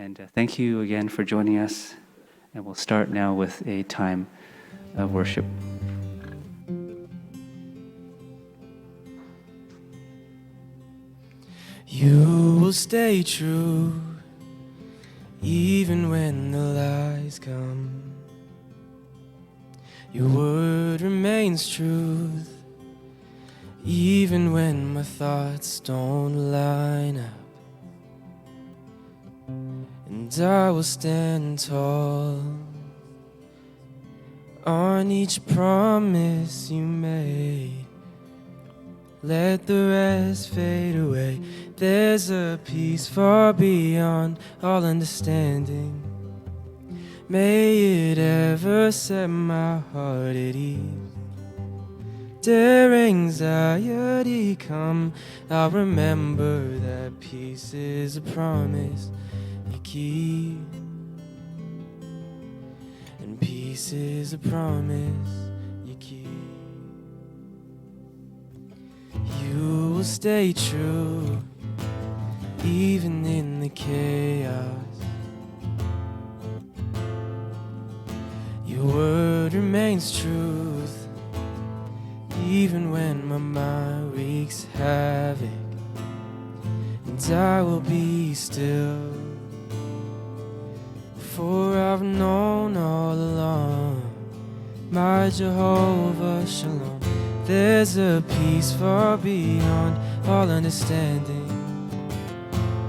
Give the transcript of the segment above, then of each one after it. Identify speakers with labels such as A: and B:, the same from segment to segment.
A: And thank you again for joining us. And we'll start now with a time of worship.
B: You will stay true even when the lies come. Your word remains truth even when my thoughts don't line up. And I will stand tall on each promise you made. Let the rest fade away. There's a peace far beyond all understanding. May it ever set my heart at ease. Dare anxiety come, I'll remember that peace is a promise you keep. And peace is a promise you keep. You will stay true even in the chaos. Your word remains truth even when my mind wreaks havoc. And I will be still, for I've known all along, my Jehovah Shalom. There's a peace far beyond all understanding.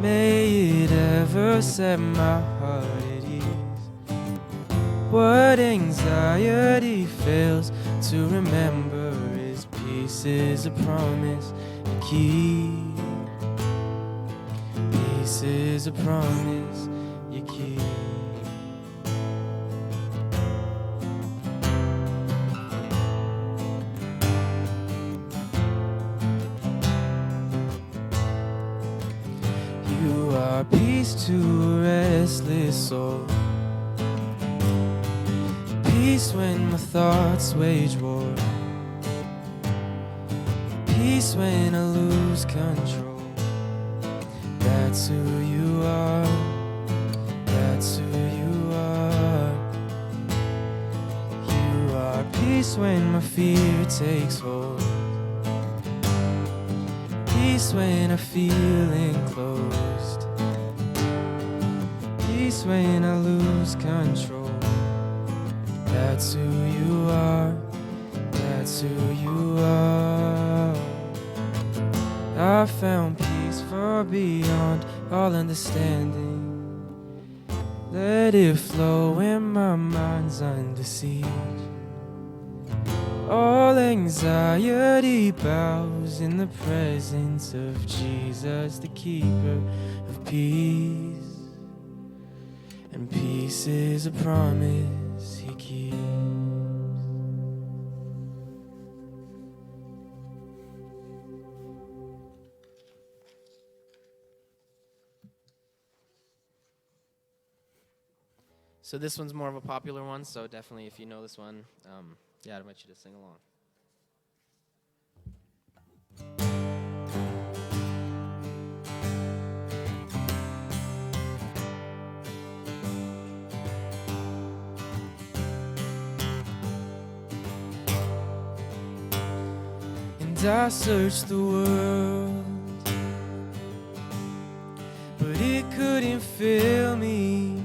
B: May it ever set my heart at ease. What anxiety fails to remember is peace is a promise you keep. Peace is a promise you keep. You are peace to a restless soul. Peace when my thoughts wage war. Peace when I lose control. That's who you are. That's who you are. You are peace when my fear takes hold. Peace when I feel enclosed. Peace when I lose control. That's who you are. That's who you are. I found peace far beyond all understanding. Let it flow when my mind's under siege. All anxiety bows in the presence of Jesus, the keeper of peace. And peace is a promise he keeps.
C: So this one's more of a popular one, so definitely if you know this one, yeah, I'd invite you to sing along.
B: And I searched the world, but it couldn't fill me.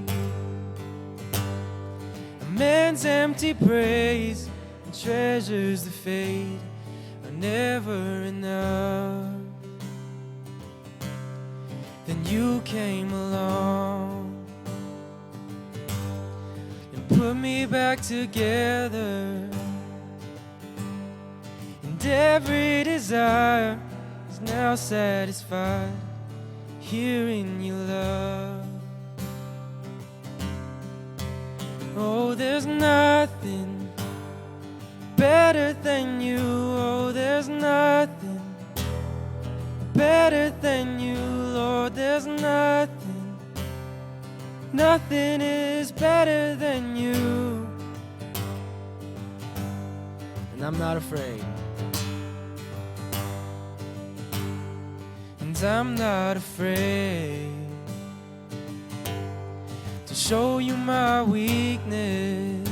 B: Man's empty praise and treasures that fade are never enough. Then you came along and put me back together, and every desire is now satisfied here in your love. Oh, there's nothing better than you. Oh, there's nothing better than you, Lord. There's nothing, nothing is better than you.
C: And I'm not afraid.
B: And I'm not afraid. show you my weakness,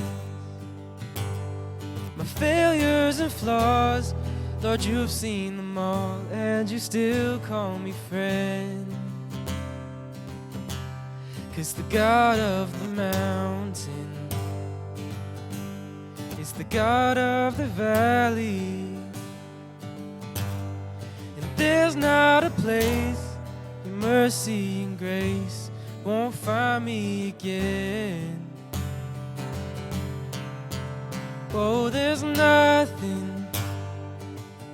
B: my failures and flaws. Lord, you've seen them all, and you still call me friend. 'Cause the God of the mountain is the God of the valley, and there's not a place your mercy and grace won't find me again. Oh, there's nothing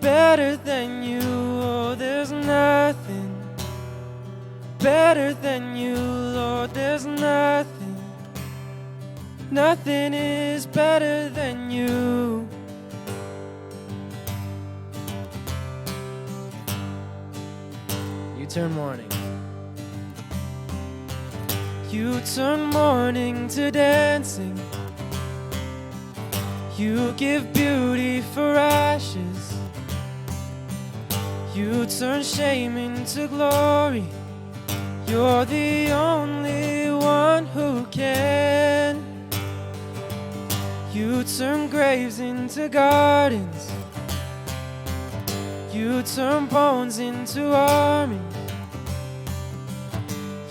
B: better than you. Oh, there's nothing better than you, Lord. There's nothing, nothing is better than you. You turn mourning. You turn mourning to dancing. You give beauty for ashes. You turn shame into glory. You're the only one who can. You turn graves into gardens. You turn bones into armies.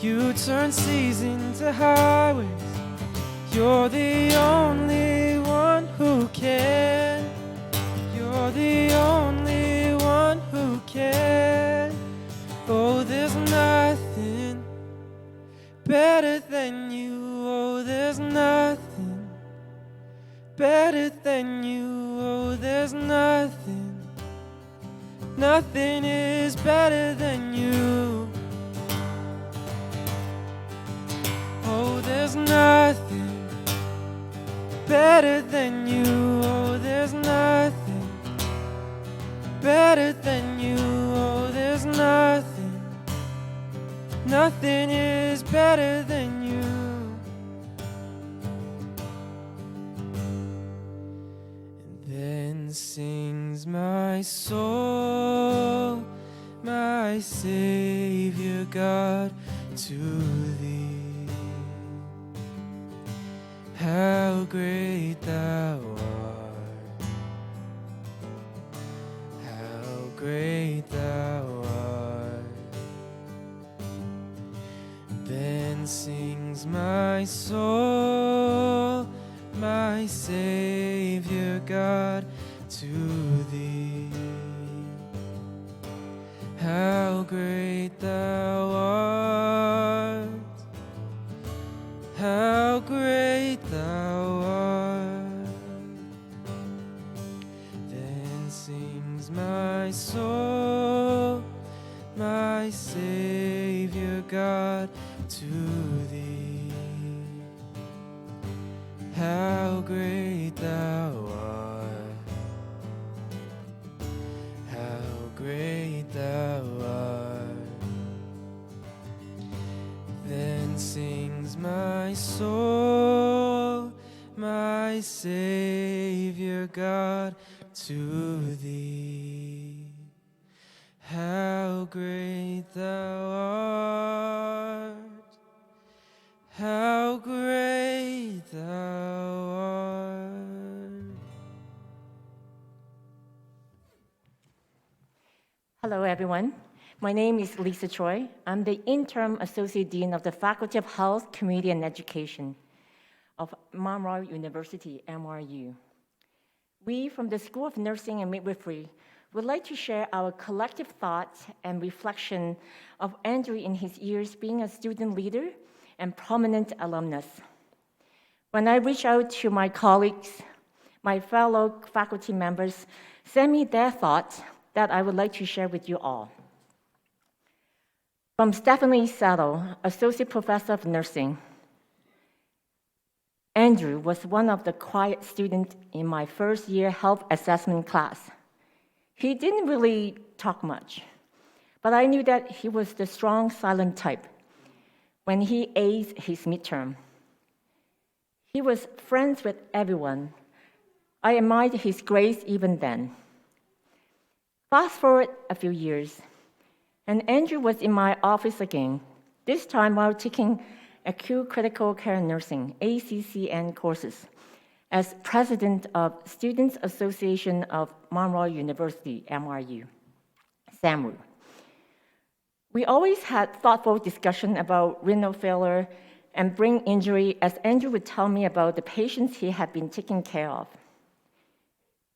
B: You turn seas into highways. You're the only one who can. You're the only one who can. Oh, there's nothing better than you. Oh, there's nothing better than you. Oh, there's nothing, nothing is better than you. Oh, there's nothing better than you. Oh, there's nothing better than you. Oh, there's nothing, nothing is better than you. And then sings my soul, my Savior God, to thee. How great thou art, how great thou art. Then sings my soul, my Savior God, to thee. How great thou art, how great thou art. Then sings my soul, my Savior God, to thee. How great thou art, how great thou art. Then sings my soul, my Savior God, to thee. How great thou art, how great thou art.
D: Hello, everyone. My name is Liza Choi. I'm the Interim Associate Dean of the Faculty of Health, Community, and Education of Memorial University, MRU. We, from the School of Nursing and Midwifery, would like to share our collective thoughts and reflection of Andrew in his years being a student leader and prominent alumnus. When I reached out to my colleagues, my fellow faculty members sent me their thoughts that I would like to share with you all. From Stephanie Saddle, Associate Professor of Nursing. Andrew was one of the quiet students in my first year health assessment class. He didn't really talk much, but I knew that he was the strong, silent type when he aced his midterm. He was friends with everyone. I admired his grace even then. Fast forward a few years, and Andrew was in my office again, this time while taking Acute Critical Care Nursing, ACCN courses, as president of Students Association of Monroe University, MRU, SAMU. We always had thoughtful discussion about renal failure and brain injury, as Andrew would tell me about the patients he had been taking care of.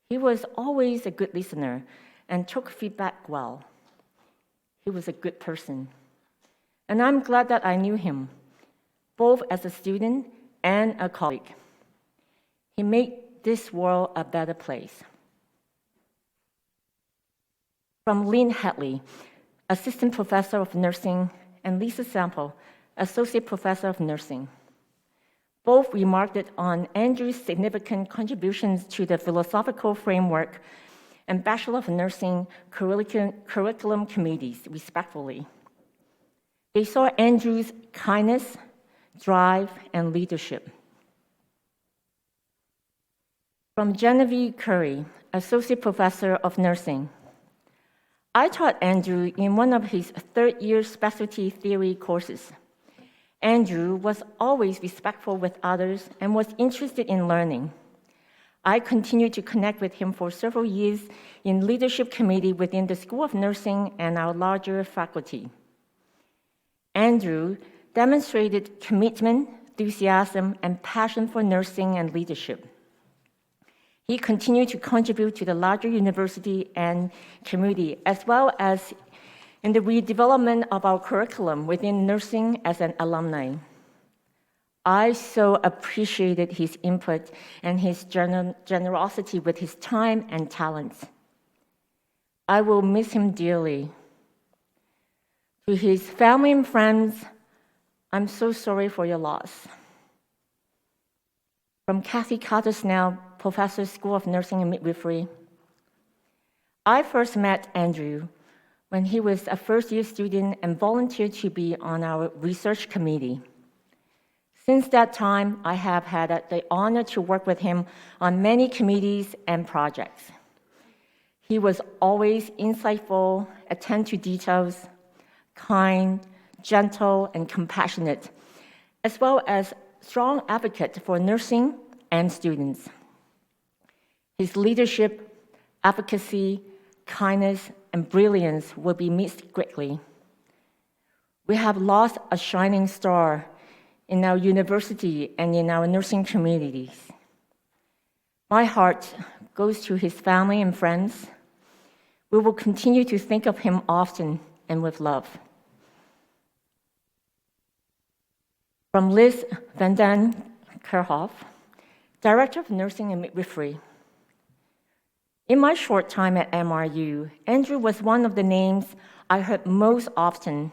D: He was always a good listener and took feedback well. He was a good person. And I'm glad that I knew him, both as a student and a colleague. He made this world a better place. From Lynn Hadley, Assistant Professor of Nursing, and Lisa Sample, Associate Professor of Nursing. Both remarked on Andrew's significant contributions to the philosophical framework and Bachelor of Nursing curriculum committees, respectively. They saw Andrew's kindness, drive, and leadership. From Genevieve Curry, Associate Professor of Nursing. I taught Andrew in one of his third-year specialty theory courses. Andrew was always respectful with others and was interested in learning. I continued to connect with him for several years in leadership committee within the School of Nursing and our larger faculty. Andrew demonstrated commitment, enthusiasm, and passion for nursing and leadership. He continued to contribute to the larger university and community, as well as in the redevelopment of our curriculum within nursing as an alumni. I so appreciated his input and his generosity with his time and talents. I will miss him dearly. To his family and friends, I'm so sorry for your loss. From Kathy Carter-Snell, Professor, School of Nursing and Midwifery. I first met Andrew when he was a first-year student and volunteered to be on our research committee. Since that time, I have had the honor to work with him on many committees and projects. He was always insightful, attentive to details, kind, gentle, and compassionate, as well as strong advocate for nursing and students. His leadership, advocacy, kindness, and brilliance will be missed greatly. We have lost a shining star in our university and in our nursing communities. My heart goes to his family and friends. We will continue to think of him often and with love. From Liz Van Den Kerhoff, Director of Nursing and Midwifery. In my short time at MRU, Andrew was one of the names I heard most often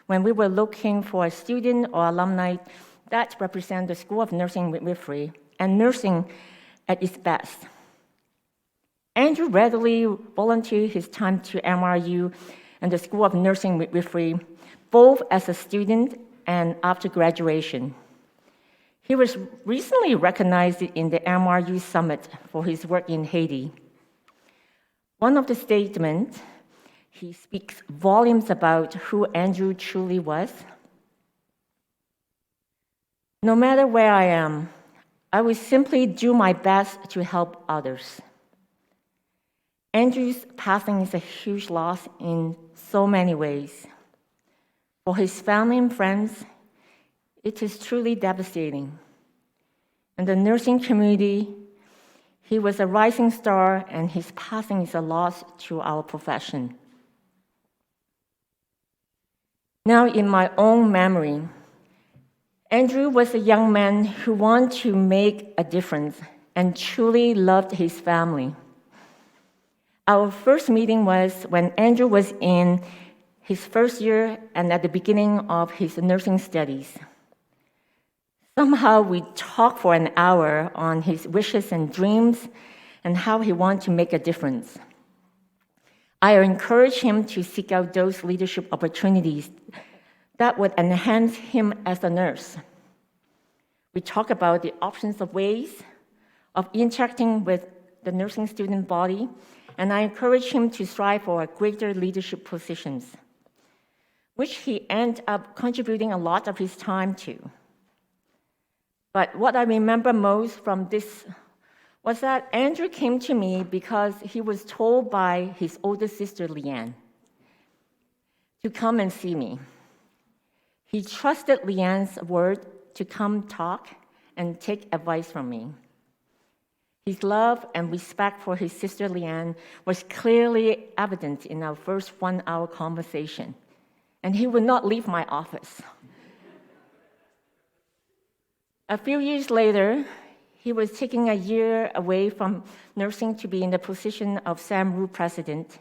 D: when we were looking for a student or alumni that represent the School of Nursing and Midwifery and nursing at its best. Andrew readily volunteered his time to MRU and the School of Nursing and Midwifery, both as a student and after graduation. He was recently recognized in the MRU Summit for his work in Haiti. One of the statements, he speaks volumes about who Andrew truly was. No matter where I am, I will simply do my best to help others. Andrew's passing is a huge loss in so many ways. For his family and friends, it is truly devastating. In the nursing community, he was a rising star, and his passing is a loss to our profession. Now, in my own memory, Andrew was a young man who wanted to make a difference and truly loved his family. Our first meeting was when Andrew was in his first year and at the beginning of his nursing studies. Somehow we talked for an hour on his wishes and dreams and how he wanted to make a difference. I encouraged him to seek out those leadership opportunities that would enhance him as a nurse. We talked about the options of ways of interacting with the nursing student body, and I encouraged him to strive for greater leadership positions, which he ended up contributing a lot of his time to. But what I remember most from this was that Andrew came to me because he was told by his older sister, Leanne, to come and see me. He trusted Leanne's word to come talk and take advice from me. His love and respect for his sister Leanne was clearly evident in our first 1-hour conversation, and he would not leave my office. A few years later, he was taking a year away from nursing to be in the position of SAMRU president.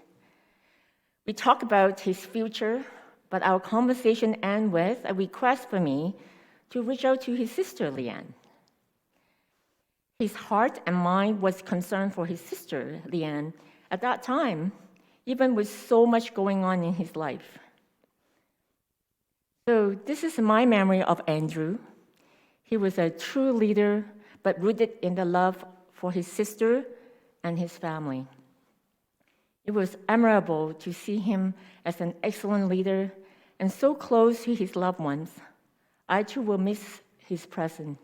D: We talked about his future, but our conversation ended with a request for me to reach out to his sister Leanne. His heart and mind was concerned for his sister, Leanne, at that time, even with so much going on in his life. So this is my memory of Andrew. He was a true leader, but rooted in the love for his sister and his family. It was admirable to see him as an excellent leader and so close to his loved ones. I too will miss his presence.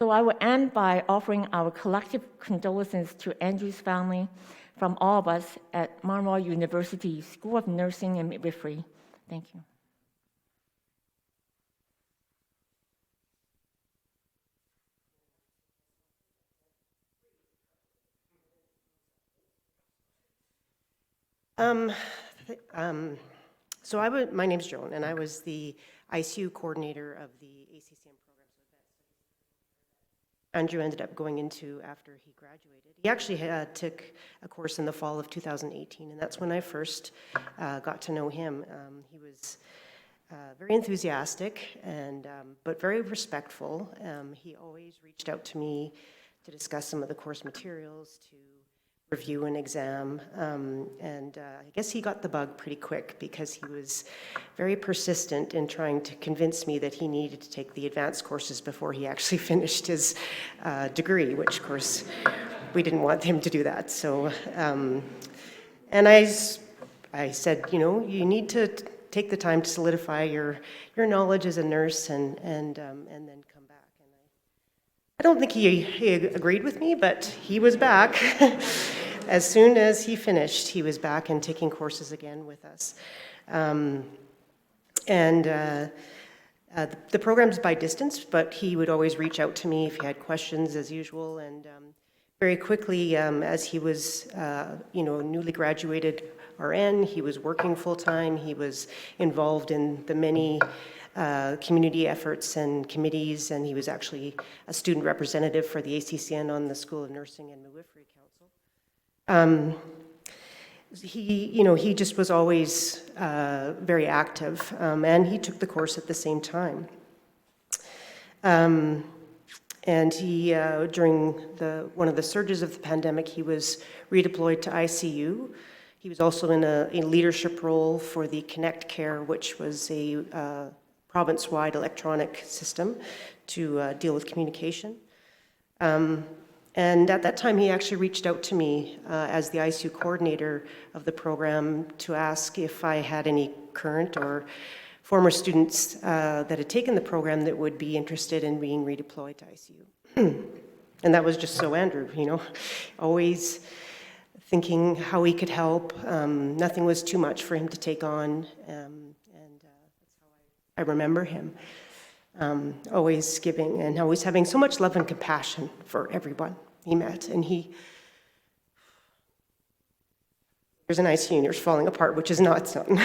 D: So I will end by offering our collective condolences to Andrew's family from all of us at Waal University School of Nursing and Midwifery. Thank you.
E: My name's Joan, and I was the ICU coordinator of the ACCM program. Andrew ended up going into after he graduated. He actually took a course in the fall of 2018, and that's when I first got to know him. He was very enthusiastic, but very respectful. He always reached out to me to discuss some of the course materials, to review an exam, and I guess he got the bug pretty quick because he was very persistent in trying to convince me that he needed to take the advanced courses before he actually finished his degree, which of course we didn't want him to do that. So, and I said, you know, you need to take the time to solidify your knowledge as a nurse and then come back. And I don't think he agreed with me, but he was back. As soon as he finished, he was back and taking courses again with us. The program's by distance, but he would always reach out to me if he had questions, as usual. And very quickly, as he was, newly graduated RN, he was working full-time. He was involved in the many community efforts and committees, and he was actually a student representative for the ACCN on the School of Nursing and Midwifery Council. He just was always very active, and he took the course at the same time. And he, during one of the surges of the pandemic, he was redeployed to ICU. He was also in a leadership role for the Connect Care, which was a province-wide electronic system to deal with communication. And at that time, he actually reached out to me as the ICU coordinator of the program to ask if I had any current or former students that had taken the program that would be interested in being redeployed to ICU. And that was just so Andrew, always thinking how he could help. Nothing was too much for him to take on, and that's how I remember him. Always giving and always having so much love and compassion for everyone he met. And there's an ICU and you're falling apart, which is not something.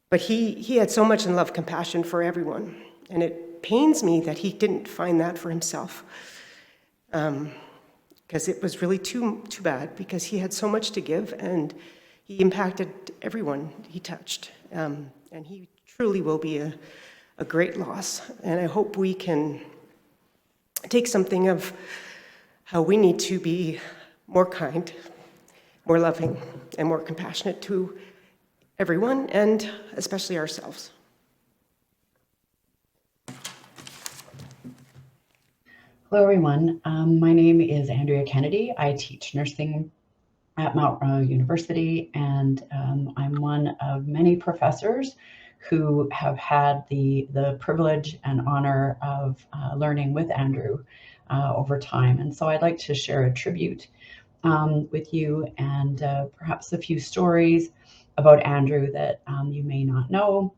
E: But he had so much in love, compassion for everyone. And it pains me that he didn't find that for himself. Because it was really too bad, because he had so much to give and he impacted everyone he touched. And he truly will be a great loss. And I hope we can take something of how we need to be more kind, more loving, and more compassionate to everyone, and especially ourselves.
F: Hello, everyone. My name is Andrea Kennedy. I teach nursing at Waal University, and I'm one of many professors who have had the privilege and honor of learning with Andrew over time. And so I'd like to share a tribute with you and perhaps a few stories about Andrew that you may not know,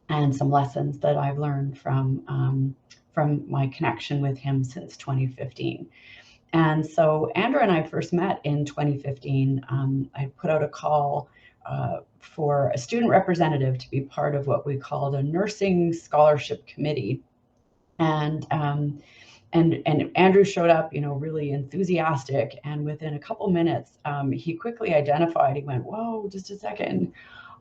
F: and some lessons that I've learned from my connection with him since 2015. And so Andrew and I first met in 2015. I put out a call for a student representative to be part of what we called a nursing scholarship committee. And Andrew showed up, really enthusiastic. And within a couple minutes, he quickly identified, he went, "Whoa, just a second.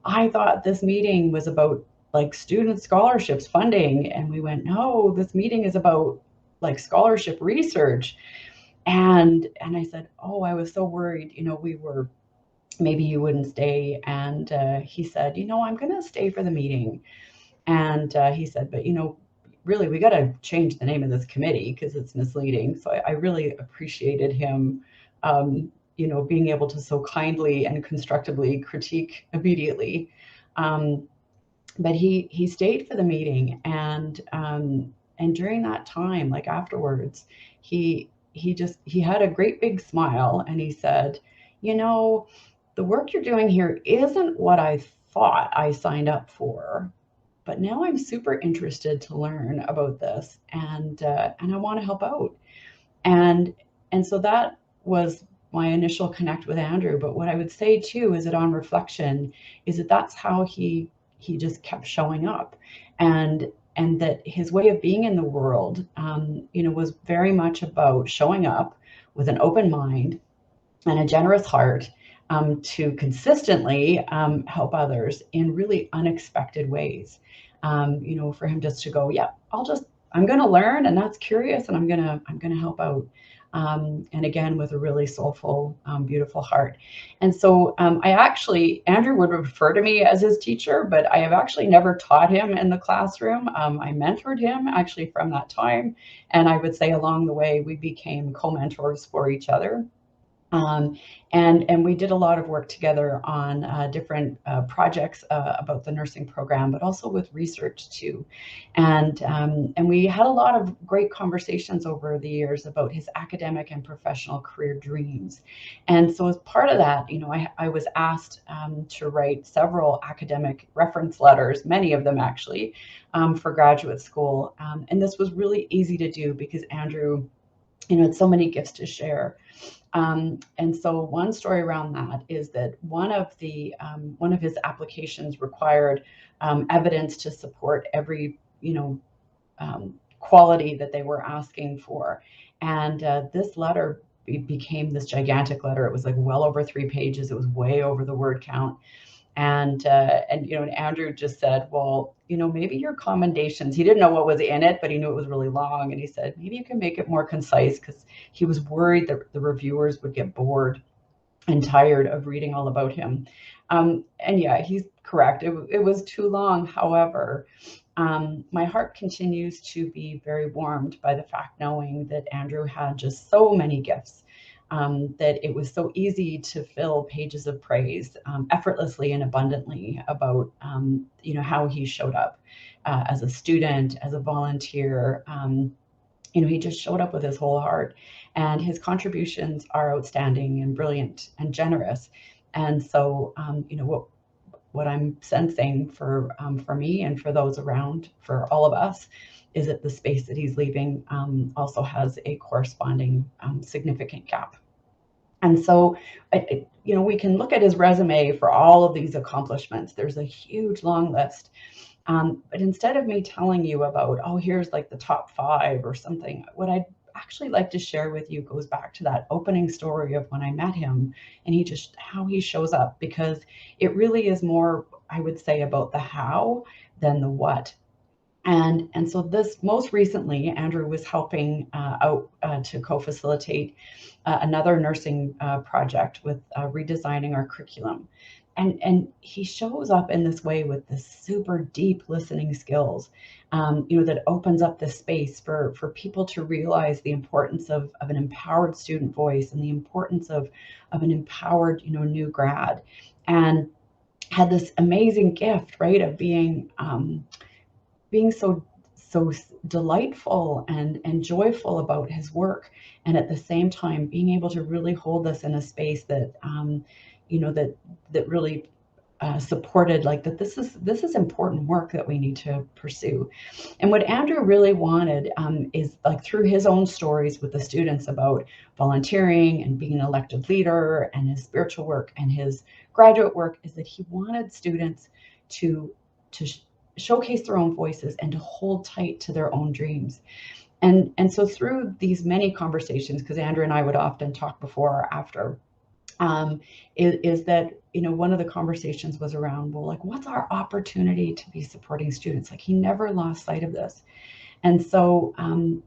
F: I thought this meeting was about like student scholarships funding." And we went, "No, this meeting is about like scholarship research." And I said, "Oh, I was so worried, maybe you wouldn't stay." And he said, "I'm going to stay for the meeting." And he said, "But, really, we got to change the name of this committee because it's misleading." So I really appreciated him, being able to so kindly and constructively critique immediately. But he stayed for the meeting, and during that time, like afterwards, he had a great big smile, and he said, "The work you're doing here isn't what I thought I signed up for, but now I'm super interested to learn about this, and I want to help out." And so that was my initial connect with Andrew. But what I would say too is that on reflection, is that that's how he just kept showing up, and that his way of being in the world, was very much about showing up with an open mind and a generous heart, to consistently help others in really unexpected ways. For him just to go, "Yeah, I'm going to learn, and that's curious, and I'm going to help out." And again, with a really soulful, beautiful heart. And so Andrew would refer to me as his teacher, but I have actually never taught him in the classroom. I mentored him actually from that time. And I would say along the way, we became co-mentors for each other. And we did a lot of work together on different projects about the nursing program, but also with research too. And we had a lot of great conversations over the years about his academic and professional career dreams. And so as part of that, I was asked to write several academic reference letters, many of them actually, for graduate school. And this was really easy to do because Andrew, had so many gifts to share. And so one story around that is that one of his applications required evidence to support every quality that they were asking for. And this letter became this gigantic letter. It was like well over 3 pages. It was way over the word count. And Andrew just said, "Well, maybe your commendations," he didn't know what was in it, but he knew it was really long. And he said, "Maybe you can make it more concise," because he was worried that the reviewers would get bored and tired of reading all about him. And yeah, he's correct. It was too long. However, my heart continues to be very warmed by the fact knowing that Andrew had just so many gifts. That it was so easy to fill pages of praise effortlessly and abundantly about how he showed up as a student, as a volunteer. He just showed up with his whole heart, and his contributions are outstanding and brilliant and generous. And so what I'm sensing for me and for those around, for all of us, is that the space that he's leaving also has a corresponding significant gap. And so, we can look at his resume for all of these accomplishments. There's a huge long list. But instead of me telling you about, oh, here's like the top 5 or something, what I'd actually like to share with you goes back to that opening story of when I met him and how he shows up, because it really is more, I would say, about the how than the what. And so this most recently, Andrew was helping out to co-facilitate another nursing project with redesigning our curriculum. And he shows up in this way with this super deep listening skills, that opens up this space for people to realize the importance of an empowered student voice and the importance of an empowered, new grad. And had this amazing gift, right, of being so delightful and joyful about his work, and at the same time being able to really hold us in a space that that really supported, like, that this is important work that we need to pursue. And what Andrew really wanted is, like, through his own stories with the students about volunteering and being an elected leader and his spiritual work and his graduate work, is that he wanted students to to showcase their own voices and to hold tight to their own dreams. And so through these many conversations, because Andrew and I would often talk before or after, is that, one of the conversations was around, well, like, what's our opportunity to be supporting students? Like, he never lost sight of this. And so,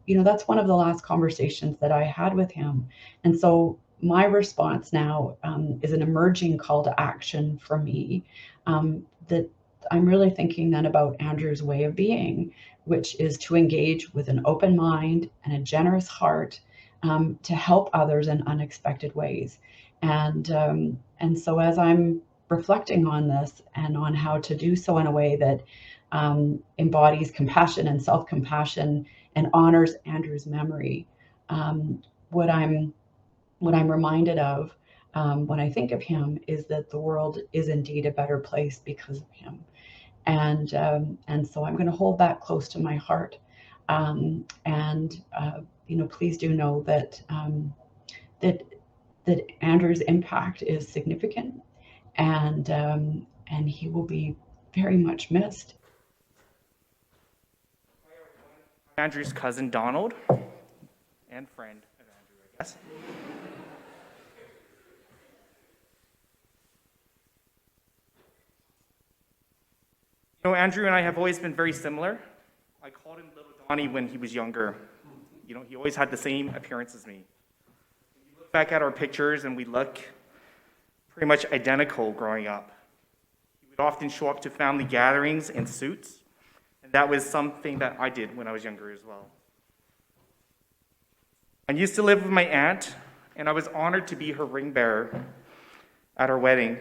F: that's one of the last conversations that I had with him. And so my response now is an emerging call to action for me, that I'm really thinking then about Andrew's way of being, which is to engage with an open mind and a generous heart, to help others in unexpected ways. And so as I'm reflecting on this and on how to do so in a way that embodies compassion and self-compassion and honors Andrew's memory, what I'm reminded of when I think of him is that the world is indeed a better place because of him. And so I'm going to hold that close to my heart. And please do know that that Andrew's impact is significant, and he will be very much missed.
G: Andrew's cousin Donald, and friend of Andrew, I guess. Andrew and I have always been very similar. I called him Little Donnie when he was younger. He always had the same appearance as me. We look back at our pictures and we look pretty much identical growing up. He would often show up to family gatherings in suits, and that was something that I did when I was younger as well. I used to live with my aunt, and I was honored to be her ring bearer at her wedding.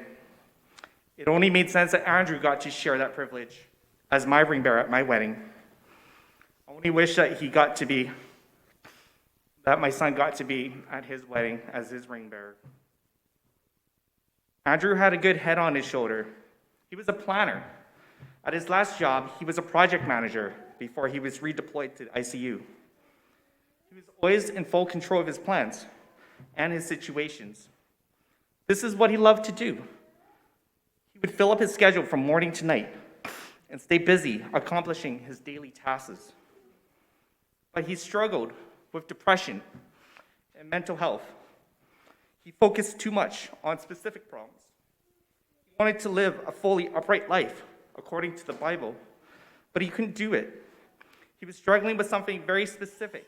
G: It only made sense that Andrew got to share that privilege as my ring bearer at my wedding. I only wish that my son got to be at his wedding as his ring bearer. Andrew had a good head on his shoulder. He was a planner. At his last job, he was a project manager before he was redeployed to ICU. He was always in full control of his plans and his situations. This is what he loved to do. He would fill up his schedule from morning to night and stay busy accomplishing his daily tasks. But he struggled with depression and mental health. He focused too much on specific problems. He wanted to live a fully upright life according to the Bible, but he couldn't do it. He was struggling with something very specific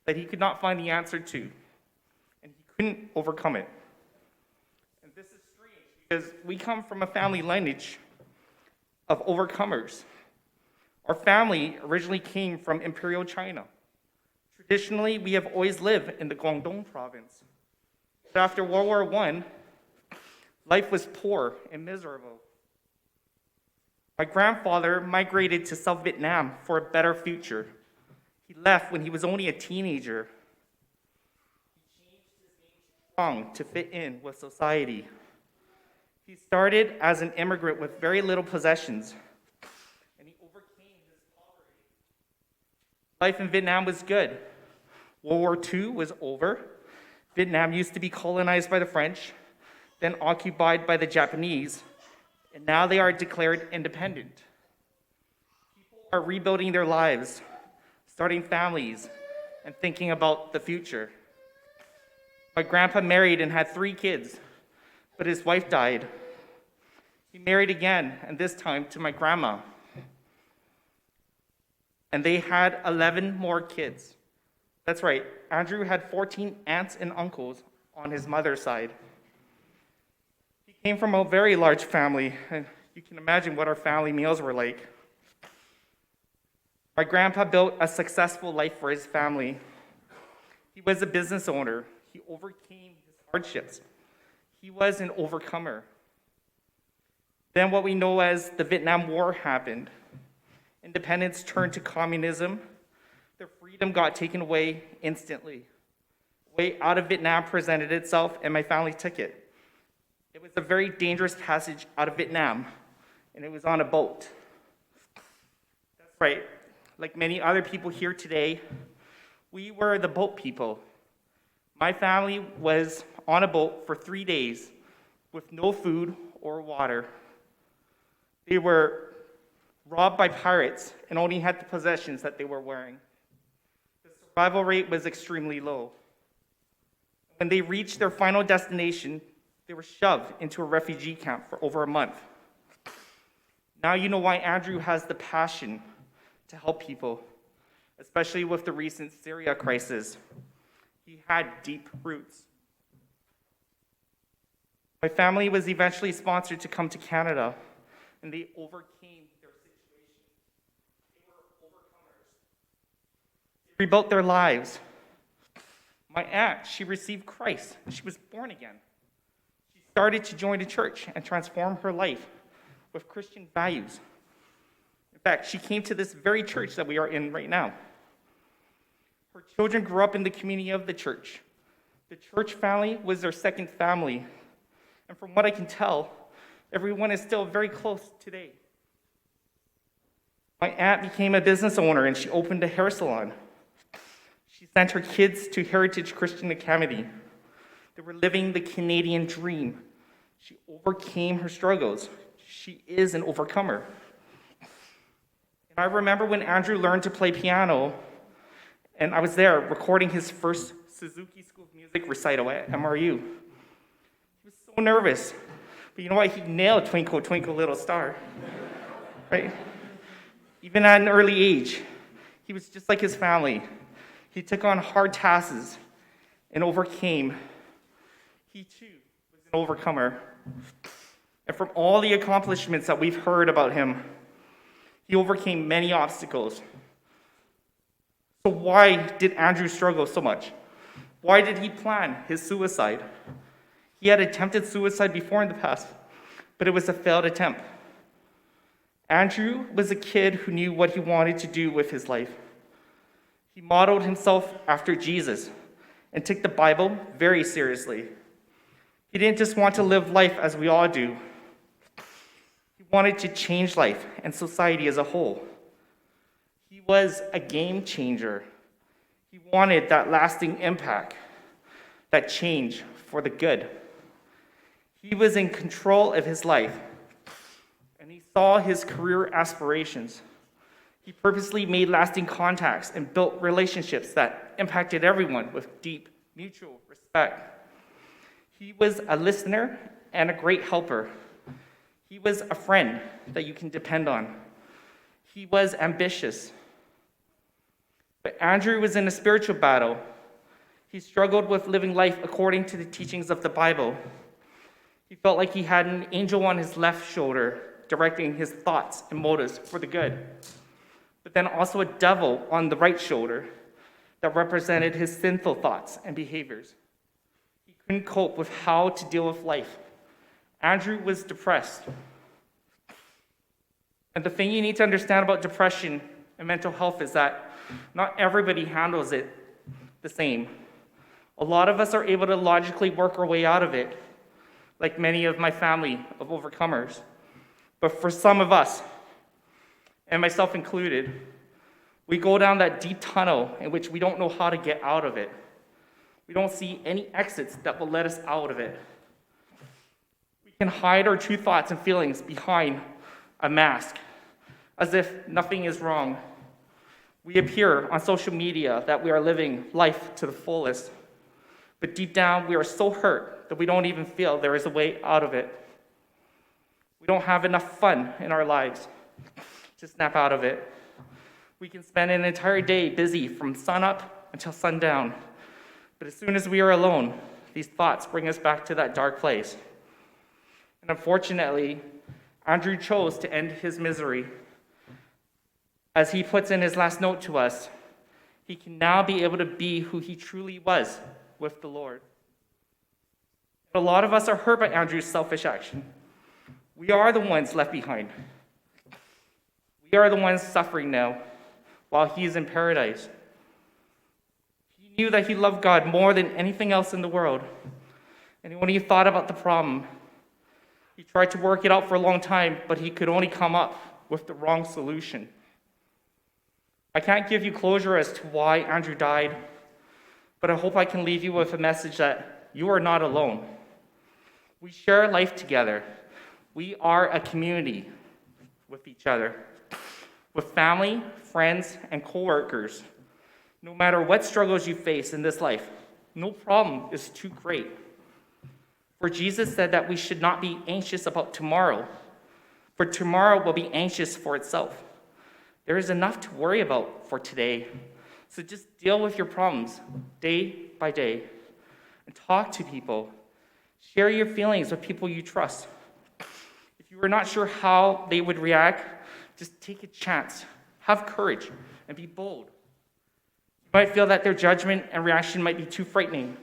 G: that he could not find the answer to, and he couldn't overcome it. And this is strange because we come from a family lineage of overcomers. Our family originally came from Imperial China. Traditionally, we have always lived in the Guangdong province. But after World War I, life was poor and miserable. My grandfather migrated to South Vietnam for a better future. He left when he was only a teenager. He changed his name to Truong to fit in with society. He started as an immigrant with very little possessions, and he overcame his poverty. Life in Vietnam was good. World War II was over. Vietnam used to be colonized by the French, then occupied by the Japanese, and now they are declared independent. People are rebuilding their lives, starting families, and thinking about the future. My grandpa married and had 3 kids, but his wife died. He married again, and this time to my grandma. And they had 11 more kids. That's right, Andrew had 14 aunts and uncles on his mother's side. He came from a very large family, and you can imagine what our family meals were like. My grandpa built a successful life for his family. He was a business owner. He overcame his hardships. He was an overcomer. Then what we know as the Vietnam War happened. Independence turned to communism. Their freedom got taken away instantly. A way out of Vietnam presented itself, and my family took it. It was a very dangerous passage out of Vietnam, and it was on a boat. That's right. Like many other people here today, we were the boat people. My family was on a boat for 3 days with no food or water. They were robbed by pirates and only had the possessions that they were wearing. The survival rate was extremely low. When they reached their final destination, they were shoved into a refugee camp for over a month. Now you know why Andrew has the passion to help people, especially with the recent Syria crisis. He had deep roots. My family was eventually sponsored to come to Canada, and they overcame their situation. They were overcomers. They rebuilt their lives. My aunt, she received Christ, and she was born again. She started to join a church and transform her life with Christian values. In fact, she came to this very church that we are in right now. Her children grew up in the community of the church. The church family was their second family. And from what I can tell, everyone is still very close today. My aunt became a business owner and she opened a hair salon. She sent her kids to Heritage Christian Academy. They were living the Canadian dream. She overcame her struggles. She is an overcomer. And I remember when Andrew learned to play piano, and I was there recording his first Suzuki School of Music recital at MRU. He was so nervous, but you know what? He nailed Twinkle, Twinkle, Little Star, right? Even at an early age, he was just like his family. He took on hard tasks and overcame. He too was an overcomer. And from all the accomplishments that we've heard about him, he overcame many obstacles. So why did Andrew struggle so much? Why did he plan his suicide? He had attempted suicide before in the past, but it was a failed attempt. Andrew was a kid who knew what he wanted to do with his life. He modeled himself after Jesus and took the Bible very seriously. He didn't just want to live life as we all do. He wanted to change life and society as a whole. He was a game changer. He wanted that lasting impact, that change for the good. He was in control of his life, and he saw his career aspirations. He purposely made lasting contacts and built relationships that impacted everyone with deep mutual respect. He was a listener and a great helper. He was a friend that you can depend on. He was ambitious. But Andrew was in a spiritual battle. He struggled with living life according to the teachings of the Bible. He felt like he had an angel on his left shoulder directing his thoughts and motives for the good, but then also a devil on the right shoulder that represented his sinful thoughts and behaviors. He couldn't cope with how to deal with life. Andrew was depressed. And the thing you need to understand about depression and mental health is that not everybody handles it the same. A lot of us are able to logically work our way out of it, like many of my family of overcomers. But for some of us, and myself included, we go down that deep tunnel in which we don't know how to get out of it. We don't see any exits that will let us out of it. We can hide our true thoughts and feelings behind a mask, as if nothing is wrong. We appear on social media that we are living life to the fullest, but deep down we are so hurt that we don't even feel there is a way out of it. We don't have enough fun in our lives to snap out of it. We can spend an entire day busy from sunup until sundown, but as soon as we are alone, these thoughts bring us back to that dark place. And unfortunately, Andrew chose to end his misery. As he puts in his last note to us, he can now be able to be who he truly was with the Lord. A lot of us are hurt by Andrew's selfish action. We are the ones left behind. We are the ones suffering now while he is in paradise. He knew that he loved God more than anything else in the world. And when he thought about the problem, he tried to work it out for a long time, but he could only come up with the wrong solution. I can't give you closure as to why Andrew died, but I hope I can leave you with a message that you are not alone. We share life together. We are a community with each other, with family, friends, and coworkers. No matter what struggles you face in this life, no problem is too great. For Jesus said that we should not be anxious about tomorrow, for tomorrow will be anxious for itself. There is enough to worry about for today. So just deal with your problems day by day and talk to people. Share your feelings with people you trust. If you are not sure how they would react, just take a chance. Have courage and be bold. You might feel that their judgment and reaction might be too frightening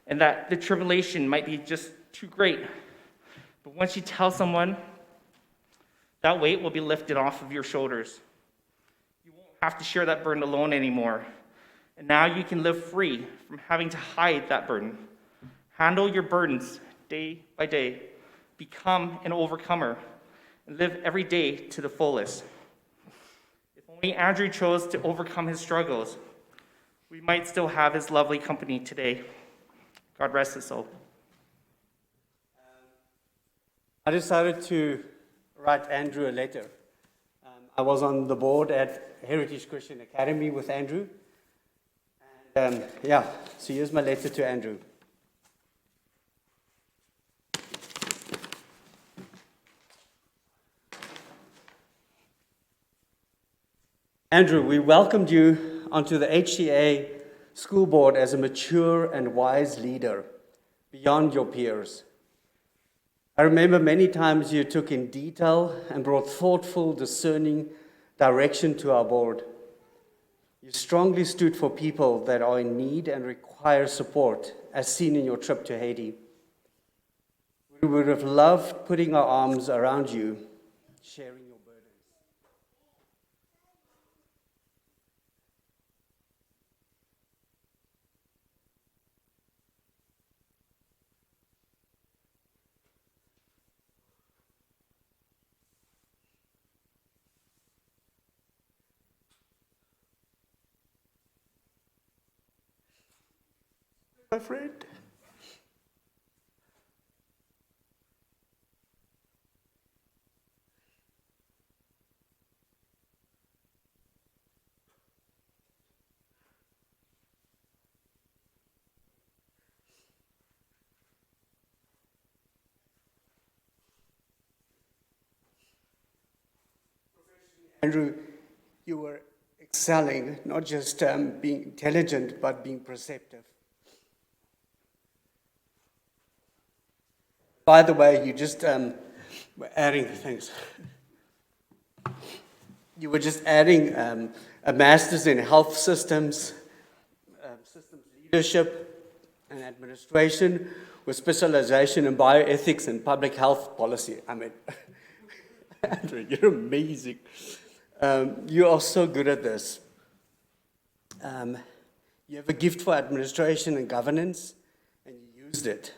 G: and that the tribulation might be just too great. But once you tell someone, that weight will be lifted off of your shoulders. You won't have to share that burden alone anymore. And now you can live free from having to hide that burden. Handle your burdens day by day. Become an overcomer and live every day to the fullest. If only Andrew chose to overcome his struggles, we might still have his lovely company today. God rest his soul.
H: I decided to write Andrew a letter. I was on the board at Heritage Christian Academy with Andrew. And so here's my letter to Andrew. Andrew, we welcomed you onto the HCA school board as a mature and wise leader beyond your peers. I remember many times you took in detail and brought thoughtful, discerning direction to our board. You strongly stood for people that are in need and require support, as seen in your trip to Haiti. We would have loved putting our arms around you, sharing your burdens. My friend. Andrew, you were excelling, not just being intelligent, but being perceptive. By the way, you just were adding things. You were just adding a master's in health systems, systems leadership and administration with specialization in bioethics and public health policy. I mean, Andrew, you're amazing. You are so good at this. You have a gift for administration and governance, and you used it.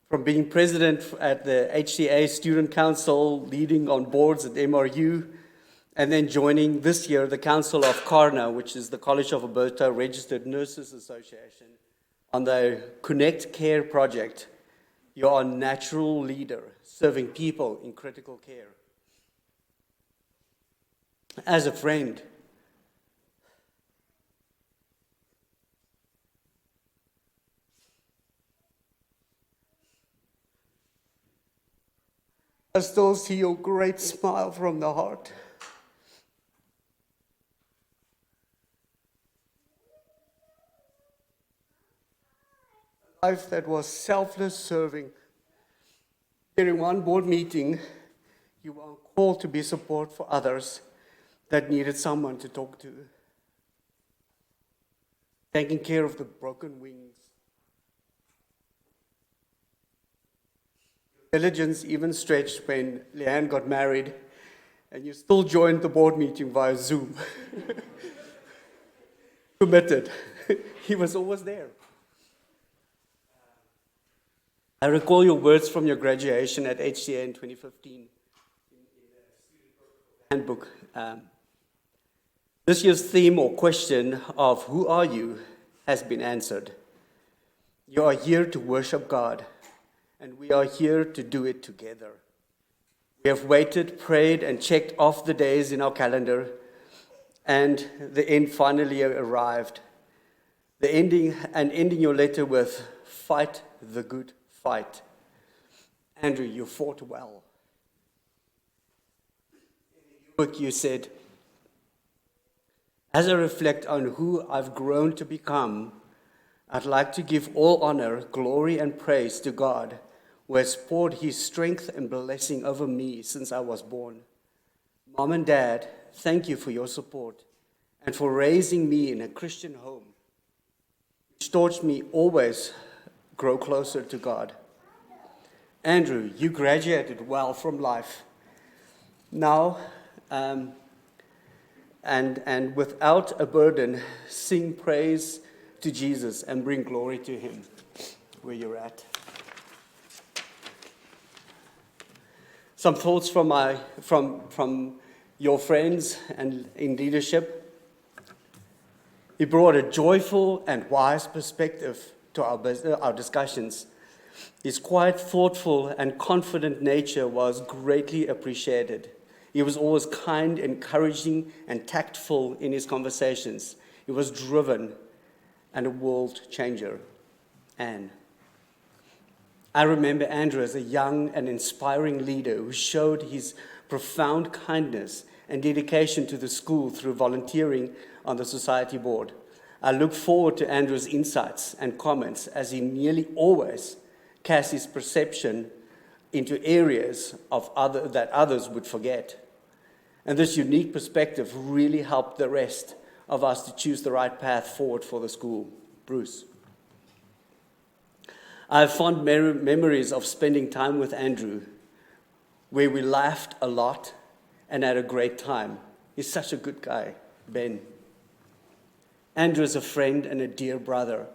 H: From being president at the HCA Student Council, leading on boards at MRU, and then joining this year the Council of CARNA, which is the College of Alberta Registered Nurses Association, on the Connect Care project. You are a natural leader, serving people in critical care. As a friend, I still see your great smile from the heart. A life that was selfless serving. During one board meeting, you were on call to be support for others that needed someone to talk to. Taking care of the broken wings. diligence even stretched when Leanne got married, and you still joined the board meeting via Zoom. Committed. He was always there. I recall your words from your graduation at HCA in 2015 in the handbook. This year's theme or question of who are you has been answered. You are here to worship God, and we are here to do it together. We have waited, prayed, and checked off the days in our calendar, and the end finally arrived. Ending your letter with, "Fight the good fight." Andrew, you fought well. In your book, you said, "As I reflect on who I've grown to become, I'd like to give all honor, glory, and praise to God, who has poured his strength and blessing over me since I was born. Mom and Dad, thank you for your support and for raising me in a Christian home, which taught me always grow closer to God." Andrew, you graduated well from life. Now, and without a burden, sing praise to Jesus and bring glory to him where you're at. Some thoughts from your friends and in leadership. He brought a joyful and wise perspective to our discussions. His quiet, thoughtful, and confident nature was greatly appreciated. He was always kind, encouraging, and tactful in his conversations. He was driven and a world changer. Anne. I remember Andrew as a young and inspiring leader who showed his profound kindness and dedication to the school through volunteering on the society board. I look forward to Andrew's insights and comments as he nearly always casts his perception into areas that others would forget. And this unique perspective really helped the rest of us to choose the right path forward for the school. Bruce. I have fond memories of spending time with Andrew, where we laughed a lot and had a great time. He's such a good guy. Ben. Andrew is a friend and a dear brother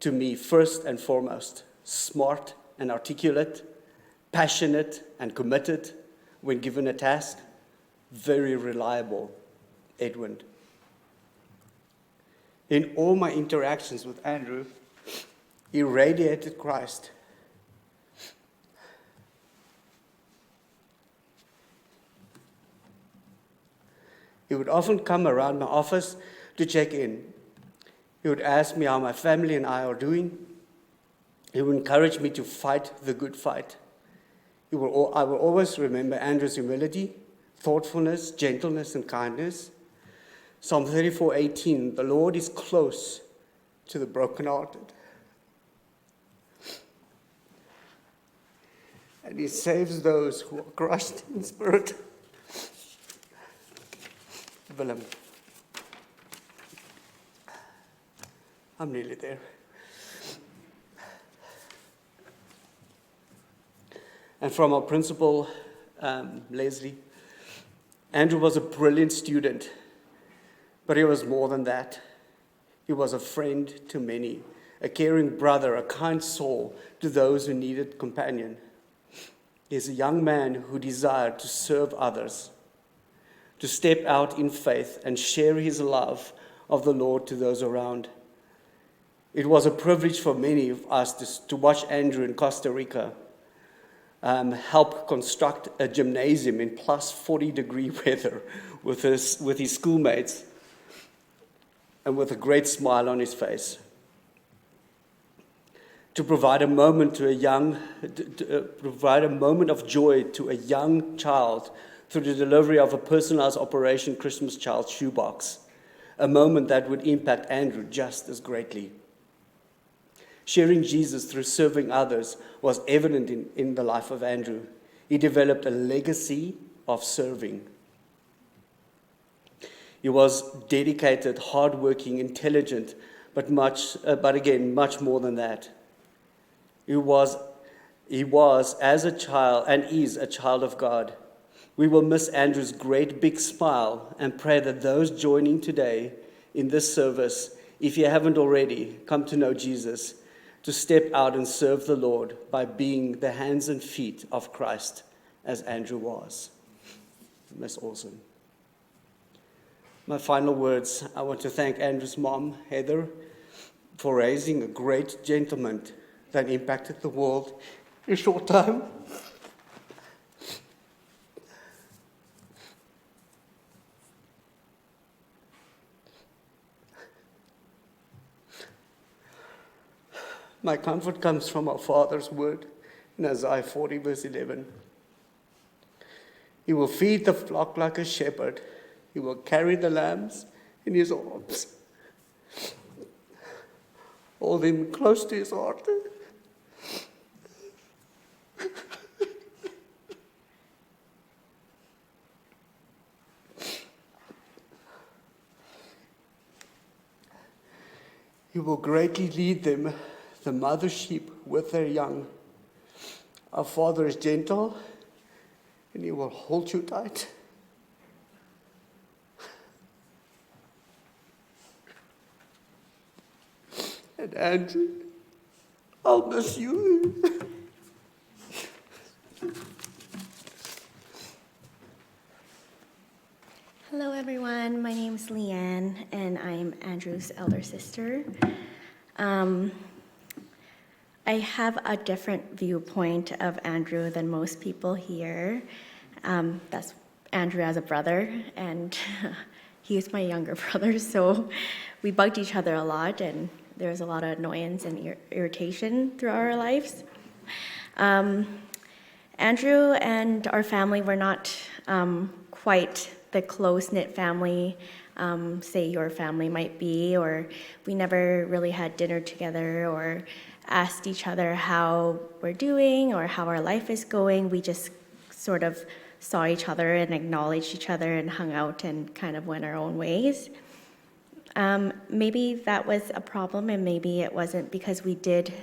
H: to me, first and foremost. Smart and articulate, passionate and committed when given a task, very reliable. Edwin. In all my interactions with Andrew, he radiated Christ. He would often come around my office to check in. He would ask me how my family and I are doing. He would encourage me to fight the good fight. I will always remember Andrew's humility, thoughtfulness, gentleness, and kindness. Psalm 34:18, the Lord is close to the brokenhearted, and he saves those who are crushed in spirit. Willem. I'm nearly there. And from our principal, Leslie, Andrew was a brilliant student, but he was more than that. He was a friend to many, a caring brother, a kind soul to those who needed companion. He is a young man who desired to serve others, to step out in faith and share his love of the Lord to those around. It was a privilege for many of us to watch Andrew in Costa Rica help construct a gymnasium in plus 40-degree weather with his schoolmates and with a great smile on his face. To provide a moment of joy to a young child through the delivery of a personalized Operation Christmas Child shoebox, a moment that would impact Andrew just as greatly. Sharing Jesus through serving others was evident in the life of Andrew. He developed a legacy of serving. He was dedicated, hardworking, intelligent, but again, much more than that. He was He was, as a child, and is a child of God. We will miss Andrew's great big smile and pray that those joining today in this service, if you haven't already come to know Jesus, to step out and serve the Lord by being the hands and feet of Christ, as Andrew was. That's awesome. My final words, I want to thank Andrew's mom, Heather, for raising a great gentleman that impacted the world in a short time. My comfort comes from our Father's word in Isaiah 40, verse 11. He will feed the flock like a shepherd. He will carry the lambs in his arms, hold them close to his heart. He will greatly lead them, the mother sheep with their young. Our Father is gentle, and he will hold you tight. And Andrew, I'll miss you.
I: Hello, everyone. My name is Leanne, and I'm Andrew's elder sister. I have a different viewpoint of Andrew than most people here. That's Andrew as a brother, and he is my younger brother, so we bugged each other a lot, and there was a lot of annoyance and irritation throughout our lives. Andrew and our family were not quite the close-knit family, say your family might be, or we never really had dinner together or asked each other how we're doing or how our life is going. We just sort of saw each other and acknowledged each other and hung out and kind of went our own ways. Maybe that was a problem, and maybe it wasn't, because we did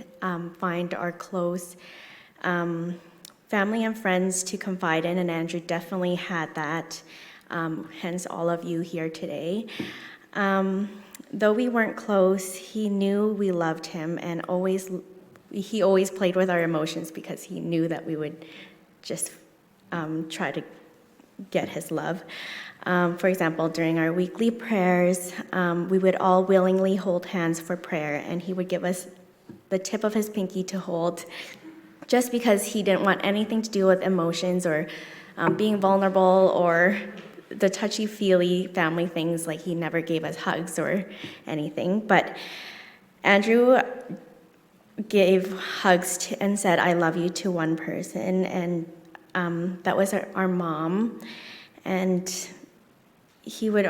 I: find our close family and friends to confide in, and Andrew definitely had that, hence all of you here today. Though we weren't close, he knew we loved him, and he always played with our emotions because he knew that we would just try to get his love. For example, during our weekly prayers, we would all willingly hold hands for prayer, and he would give us the tip of his pinky to hold, just because he didn't want anything to do with emotions or being vulnerable or the touchy-feely family things. Like, he never gave us hugs or anything. But Andrew gave hugs and said, "I love you" to one person, and that was our mom. And he would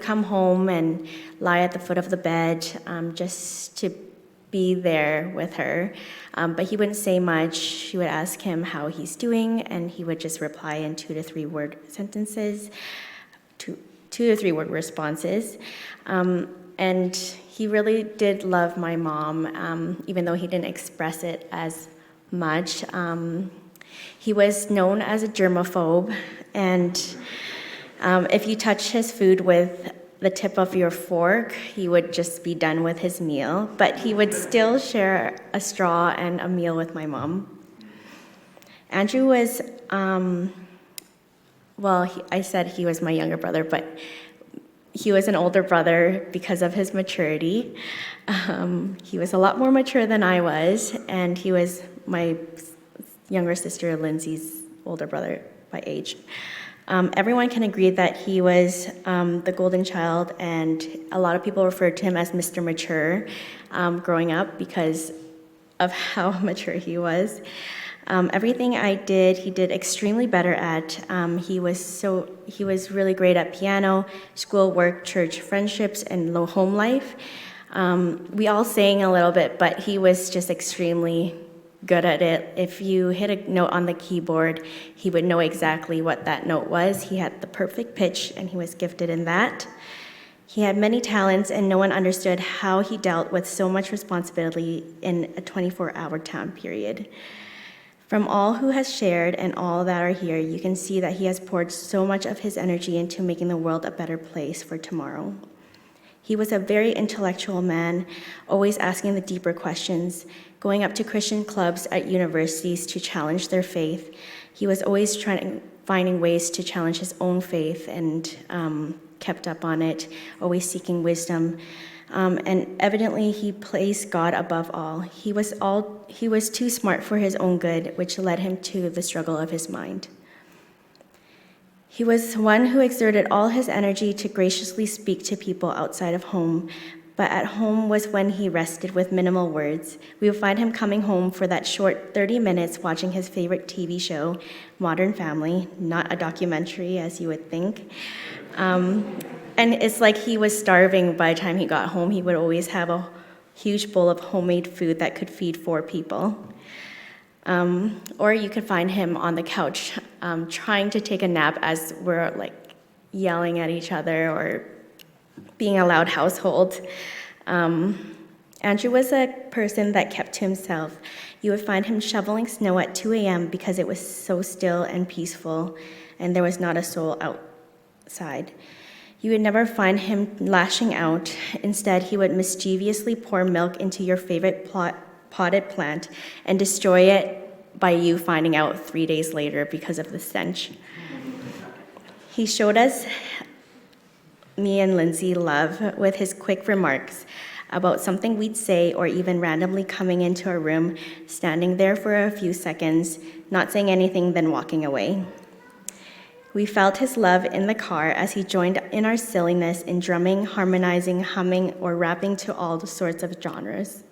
I: come home and lie at the foot of the bed just to be there with her. But he wouldn't say much. She would ask him how he's doing, and he would just reply in 2 to 3 word sentences, 2 to 3 word responses. And he really did love my mom, even though he didn't express it as much. He was known as a germaphobe, and if you touch his food with the tip of your fork, he would just be done with his meal, but he would still share a straw and a meal with my mom. Andrew was, I said he was my younger brother, but he was an older brother because of his maturity. He was a lot more mature than I was, and he was my younger sister Lindsay's older brother by age. Everyone can agree that he was the golden child, and a lot of people referred to him as Mr. Mature growing up because of how mature he was. Everything I did, he did extremely better at. He was really great at piano, school, work, church, friendships, and home life. We all sang a little bit, but he was just extremely good at it. If you hit a note on the keyboard, he would know exactly what that note was. He had the perfect pitch, and he was gifted in that. He had many talents, and no one understood how he dealt with so much responsibility in a 24-hour time period. From all who has shared and all that are here, you can see that he has poured so much of his energy into making the world a better place for tomorrow. He was a very intellectual man, always asking the deeper questions, going up to Christian clubs at universities to challenge their faith. He was always finding ways to challenge his own faith and kept up on it, always seeking wisdom. And evidently, he placed God above all. He was too smart for his own good, which led him to the struggle of his mind. He was one who exerted all his energy to graciously speak to people outside of home, but at home was when he rested with minimal words. We would find him coming home for that short 30 minutes watching his favorite TV show, Modern Family, not a documentary as you would think. And it's like he was starving by the time he got home. He would always have a huge bowl of homemade food that could feed 4 people. Or you could find him on the couch trying to take a nap as we're like yelling at each other or being a loud household. Andrew was a person that kept to himself. You would find him shoveling snow at 2 a.m. because it was so still and peaceful and there was not a soul outside. You would never find him lashing out. Instead, he would mischievously pour milk into your favorite potted plant and destroy it by you finding out 3 days later because of the stench. He showed us, me and Lindsay, love with his quick remarks about something we'd say or even randomly coming into a room, standing there for a few seconds, not saying anything, then walking away. We felt his love in the car as he joined in our silliness in drumming, harmonizing, humming, or rapping to all sorts of genres.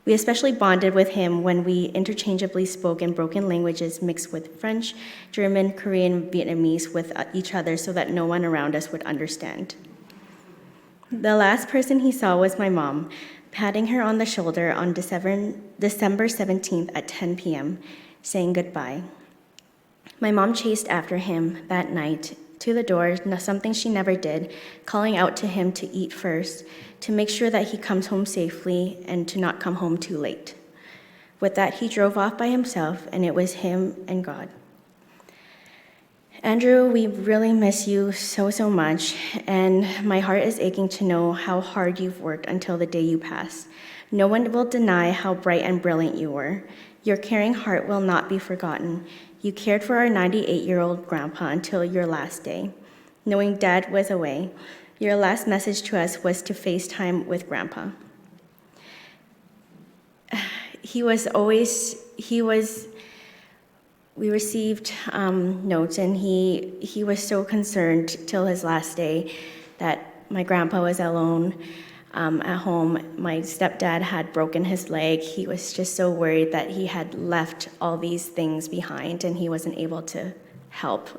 I: We especially bonded with him when we interchangeably spoke in broken languages mixed with French, German, Korean, Vietnamese with each other so that no one around us would understand. The last person he saw was my mom, patting her on the shoulder on December 17th at 10 p.m., saying goodbye. My mom chased after him that night to the door, something she never did, calling out to him to eat first, to make sure that he comes home safely and to not come home too late. With that, he drove off by himself, and it was him and God. Andrew, we really miss you so much, and my heart is aching to know how hard you've worked until the day you pass. No one will deny how bright and brilliant you were. Your caring heart will not be forgotten. You cared for our 98-year-old grandpa until your last day. Knowing Dad was away, your last message to us was to FaceTime with Grandpa. We received notes, and he was so concerned till his last day that my grandpa was alone at home. My stepdad had broken his leg. He was just so worried that he had left all these things behind and he wasn't able to help.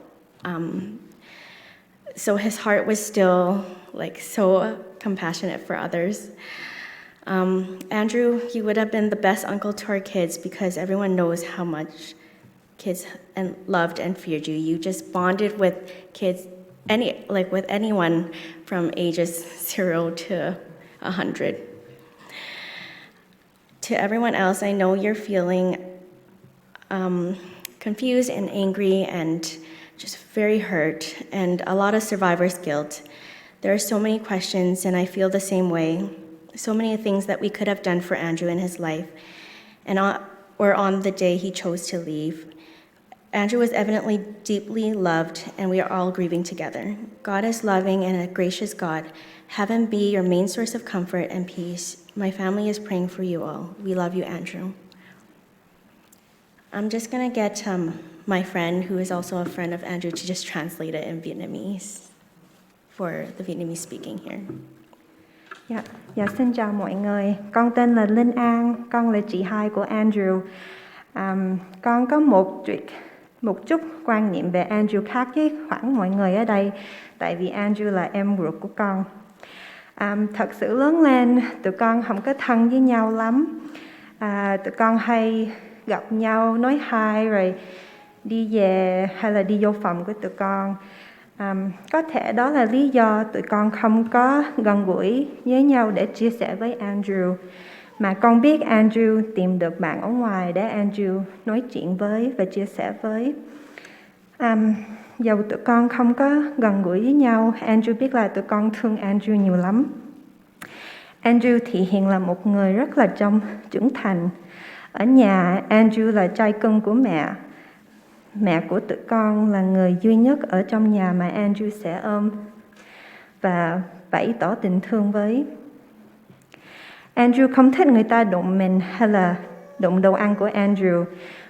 I: So his heart was still like so compassionate for others. Andrew, you would have been the best uncle to our kids because everyone knows how much kids loved and feared you. You just bonded with kids, with anyone from ages 0 to 100. To everyone else, I know you're feeling confused and angry and just very hurt and a lot of survivor's guilt. There are so many questions, and I feel the same way. So many things that we could have done for Andrew in his life, or on the day he chose to leave. Andrew was evidently deeply loved, and we are all grieving together. God is loving and a gracious God. Have him be your main source of comfort and peace. My family is praying for you all. We love you, Andrew. I'm just going to get my friend, who is also a friend of Andrew, to just translate it in Vietnamese for the Vietnamese speaking here.
J: Dạ, xin chào mọi người. Con tên là Linh An, con là chị hai của Andrew. Con có một chút quan niệm về Andrew khác với khoảng mọi người ở đây, tại vì Andrew là em ruột của con. Thật sự lớn lên, tụi con không có thân với nhau lắm. Tụi con hay gặp nhau, nói hi, rồi đi về hay là đi vô phòng của tụi con. Có thể đó là lý do tụi con không có gần gũi với nhau để chia sẻ với Andrew. Mà con biết Andrew tìm được bạn ở ngoài để Andrew nói chuyện với và chia sẻ với. Dầu tụi con không có gần gũi với nhau, Andrew biết là tụi con thương Andrew nhiều lắm. Andrew thì hiện là một người rất là trưởng thành. Ở nhà, Andrew là trai cưng của mẹ. Mẹ của tụi con là người duy nhất ở trong nhà mà Andrew sẽ ôm và bày tỏ tình thương với. Andrew không thích người ta đụng mình hay là đụng đồ ăn của Andrew,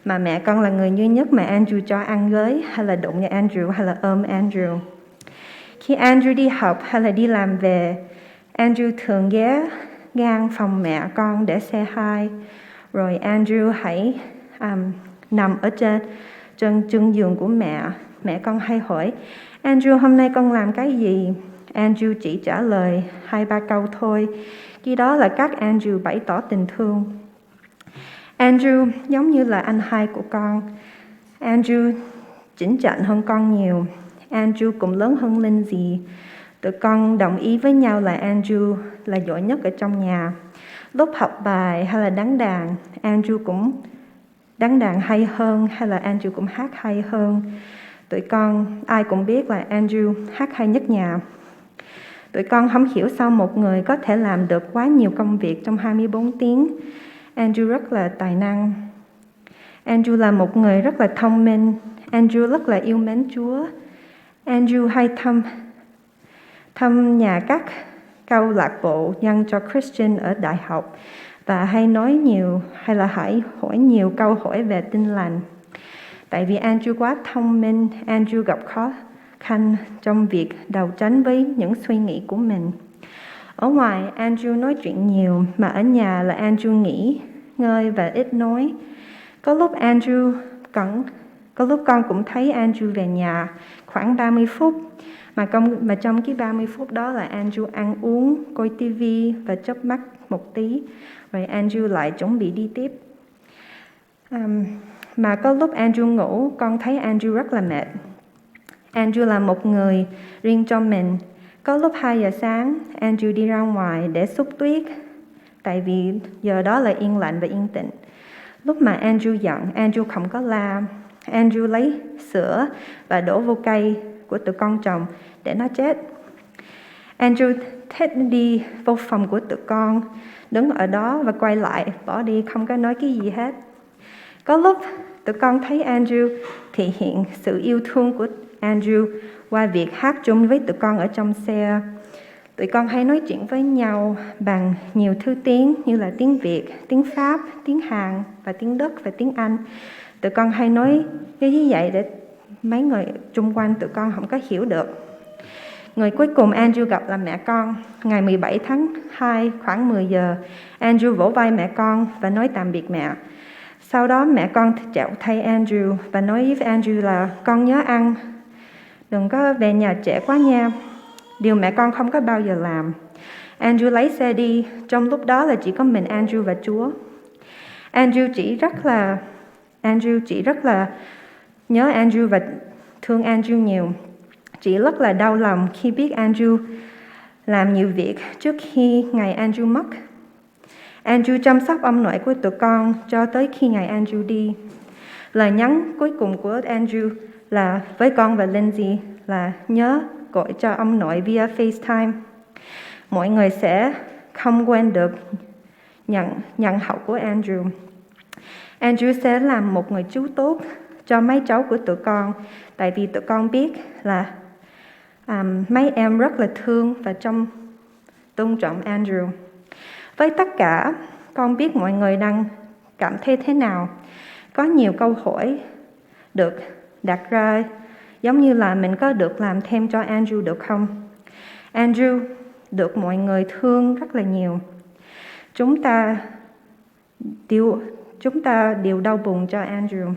J: mà mẹ con là người duy nhất mà Andrew cho ăn với hay là đụng vào Andrew hay là ôm Andrew. Khi Andrew đi học hay là đi làm về, Andrew thường ghé ngang phòng mẹ con để say hi. Rồi Andrew hãy nằm ở trên chân giường của mẹ. Mẹ con hay hỏi, Andrew hôm nay con làm cái gì? Andrew chỉ trả lời 2-3 câu thôi. Khi đó là cách Andrew bày tỏ tình thương. Andrew giống như là anh hai của con. Andrew chỉnh chảnh hơn con nhiều. Andrew cũng lớn hơn Lindsay. Tụi con đồng ý với nhau là Andrew là giỏi nhất ở trong nhà. Lúc học bài hay là đánh đàn, Andrew cũng đánh đàn hay hơn hay là Andrew cũng hát hay hơn. Tụi con ai cũng biết là Andrew hát hay nhất nhà. Tụi con không hiểu sao một người có thể làm được quá nhiều công việc trong 24 tiếng. Andrew rất là tài năng. Andrew là một người rất là thông minh. Andrew rất là yêu mến Chúa. Andrew hay thăm nhà các câu lạc bộ dành cho Christian ở đại học và hay hỏi nhiều câu hỏi về Tin lành. Tại vì Andrew quá thông minh, Andrew gặp khó khăn trong việc đấu tranh với những suy nghĩ của mình. Ở ngoài, Andrew nói chuyện nhiều, mà ở nhà là Andrew nghỉ ngơi và ít nói. Có lúc con cũng thấy Andrew về nhà khoảng 30 phút, mà trong cái 30 phút đó là Andrew ăn uống, coi tivi và chớp mắt một tí, rồi Andrew lại chuẩn bị đi tiếp. Mà có lúc Andrew ngủ, con thấy Andrew rất là mệt. Andrew là một người riêng cho mình. Có lúc 2 giờ sáng, Andrew đi ra ngoài để xúc tuyết, tại vì giờ đó là yên lặng và yên tĩnh. Lúc mà Andrew giận, Andrew không có la. Andrew lấy sữa và đổ vô cây của tụi con trồng để nó chết. Andrew thích đi vô phòng của tụi con, đứng ở đó và quay lại, bỏ đi không có nói cái gì hết. Có lúc tụi con thấy Andrew thể hiện sự yêu thương của Andrew qua việc hát chung với tụi con ở trong xe. Tụi con hay nói chuyện với nhau bằng nhiều thứ tiếng như là tiếng Việt, tiếng Pháp, tiếng Hàn và tiếng Đức và tiếng Anh. Tụi con hay nói như vậy để mấy người chung quanh tụi con không có hiểu được. Người cuối cùng Andrew gặp là mẹ con. Ngày 17 tháng 2 khoảng 10 giờ, Andrew vỗ vai mẹ con và nói tạm biệt mẹ. Sau đó mẹ con chào thay Andrew và nói với Andrew là con nhớ ăn, đừng có về nhà trễ quá nha. Điều mẹ con không có bao giờ làm. Andrew lấy xe đi, trong lúc đó là chỉ có mình Andrew và Chúa. Andrew chỉ rất là nhớ Andrew và thương Andrew nhiều. Chị rất là đau lòng khi biết Andrew làm nhiều việc trước khi ngày Andrew mất. Andrew chăm sóc ông nội của tụi con cho tới khi ngày Andrew đi. Lời nhắn cuối cùng của Andrew là với con và Lindsay là nhớ gọi cho ông nội via FaceTime. Mọi người sẽ không quên được nhận hậu của Andrew. Andrew sẽ làm một người chú tốt cho mấy cháu của tụi con, tại vì tụi con biết là mấy em rất là thương và tôn trọng Andrew. Với tất cả, con biết mọi người đang cảm thấy thế nào. Có nhiều câu hỏi được đặt ra, giống như là mình có được làm thêm cho Andrew được không? Andrew được mọi người thương rất là nhiều. Chúng ta đều đau buồn cho Andrew.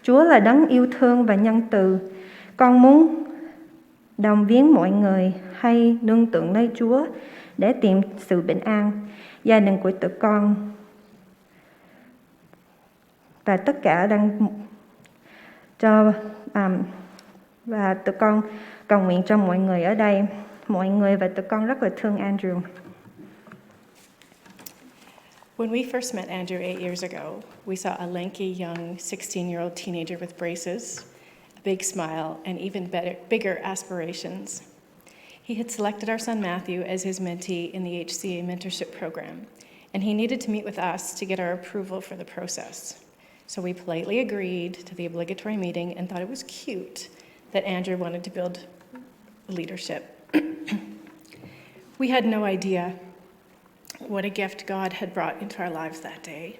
J: Chúa là đấng yêu thương và nhân từ. Con muốn động viên mọi người hay nương tựa nơi Chúa để tìm sự bình an. Gia đình của tụi con và tất cả đang cho Và tụi con cầu nguyện cho mọi người ở đây, mọi người và tụi con rất là thương Andrew.
K: When we first met Andrew 8 years ago, we saw a lanky young 16-year-old teenager with braces, a big smile, and even bigger aspirations. He had selected our son Matthew as his mentee in the HCA mentorship program, and he needed to meet with us to get our approval for the process. So we politely agreed to the obligatory meeting and thought it was cute that Andrew wanted to build leadership. We had no idea what a gift God had brought into our lives that day.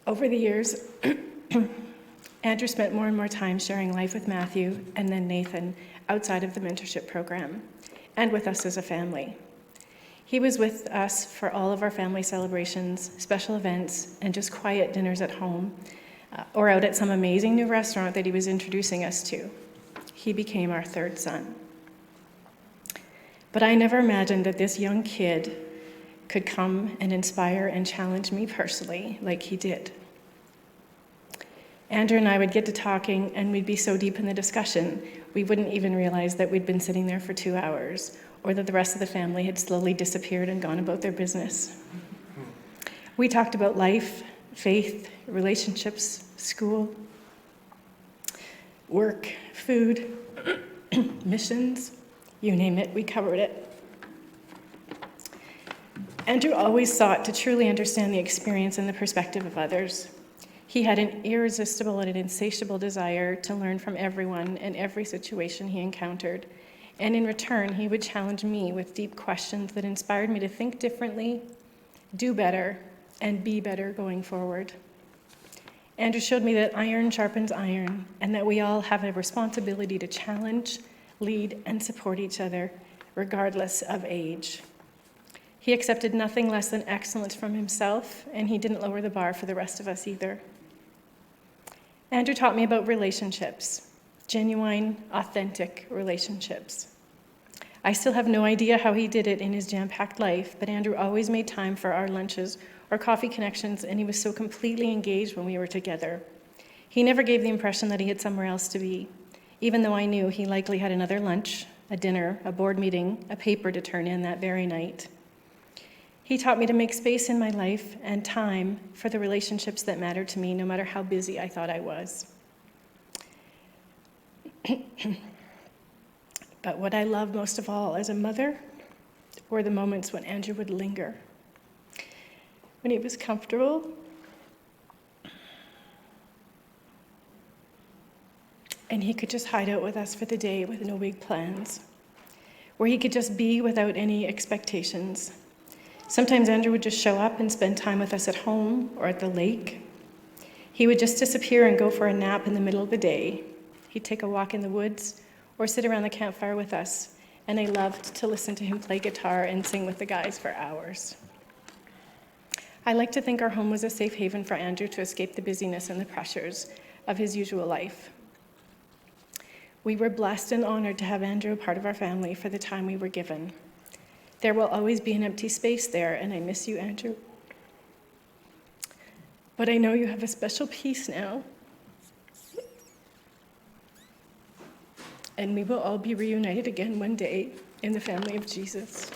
K: Over the years, Andrew spent more and more time sharing life with Matthew and then Nathan outside of the mentorship program and with us as a family. He was with us for all of our family celebrations, special events, and just quiet dinners at home or out at some amazing new restaurant that he was introducing us to. He became our third son. But I never imagined that this young kid could come and inspire and challenge me personally like he did. Andrew and I would get to talking, and we'd be so deep in the discussion, we wouldn't even realize that we'd been sitting there for 2 hours, or that the rest of the family had slowly disappeared and gone about their business. We talked about life, faith, relationships, school, work, food, missions, you name it, we covered it. Andrew always sought to truly understand the experience and the perspective of others. He had an irresistible and an insatiable desire to learn from everyone and every situation he encountered. And in return, he would challenge me with deep questions that inspired me to think differently, do better, and be better going forward. Andrew showed me that iron sharpens iron, and that we all have a responsibility to challenge, lead, and support each other, regardless of age. He accepted nothing less than excellence from himself, and he didn't lower the bar for the rest of us either. Andrew taught me about relationships, genuine, authentic relationships. I still have no idea how he did it in his jam-packed life, but Andrew always made time for our lunches or coffee connections, and he was so completely engaged when we were together. He never gave the impression that he had somewhere else to be, even though I knew he likely had another lunch, a dinner, a board meeting, a paper to turn in that very night. He taught me to make space in my life and time for the relationships that mattered to me, no matter how busy I thought I was. But what I love most of all as a mother were the moments when Andrew would linger, when he was comfortable, and he could just hide out with us for the day with no big plans, where he could just be without any expectations. Sometimes Andrew would just show up and spend time with us at home or at the lake. He would just disappear and go for a nap in the middle of the day. He'd take a walk in the woods or sit around the campfire with us, and I loved to listen to him play guitar and sing with the guys for hours. I like to think our home was a safe haven for Andrew to escape the busyness and the pressures of his usual life. We were blessed and honored to have Andrew a part of our family for the time we were given. There will always be an empty space there, and I miss you, Andrew. But I know you have a special peace now. And we will all be reunited again one day in the family of Jesus.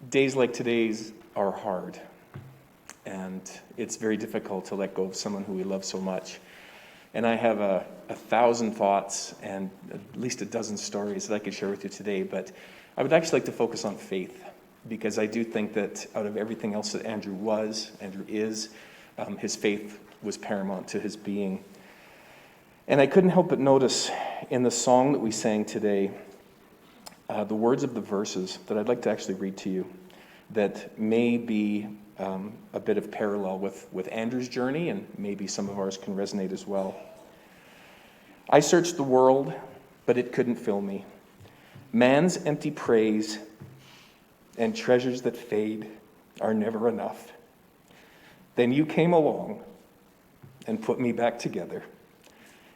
L: Days like today's are hard. And it's very difficult to let go of someone who we love so much. And I have 1,000 thoughts and at least a dozen stories that I could share with you today, but I would actually like to focus on faith, because I do think that out of everything else that Andrew is, his faith was paramount to his being. And I couldn't help but notice in the song that we sang today, the words of the verses that I'd like to actually read to you that may be a bit of parallel with Andrew's journey, and maybe some of ours can resonate as well. I searched the world, but it couldn't fill me. Man's empty praise and treasures that fade are never enough. Then you came along and put me back together,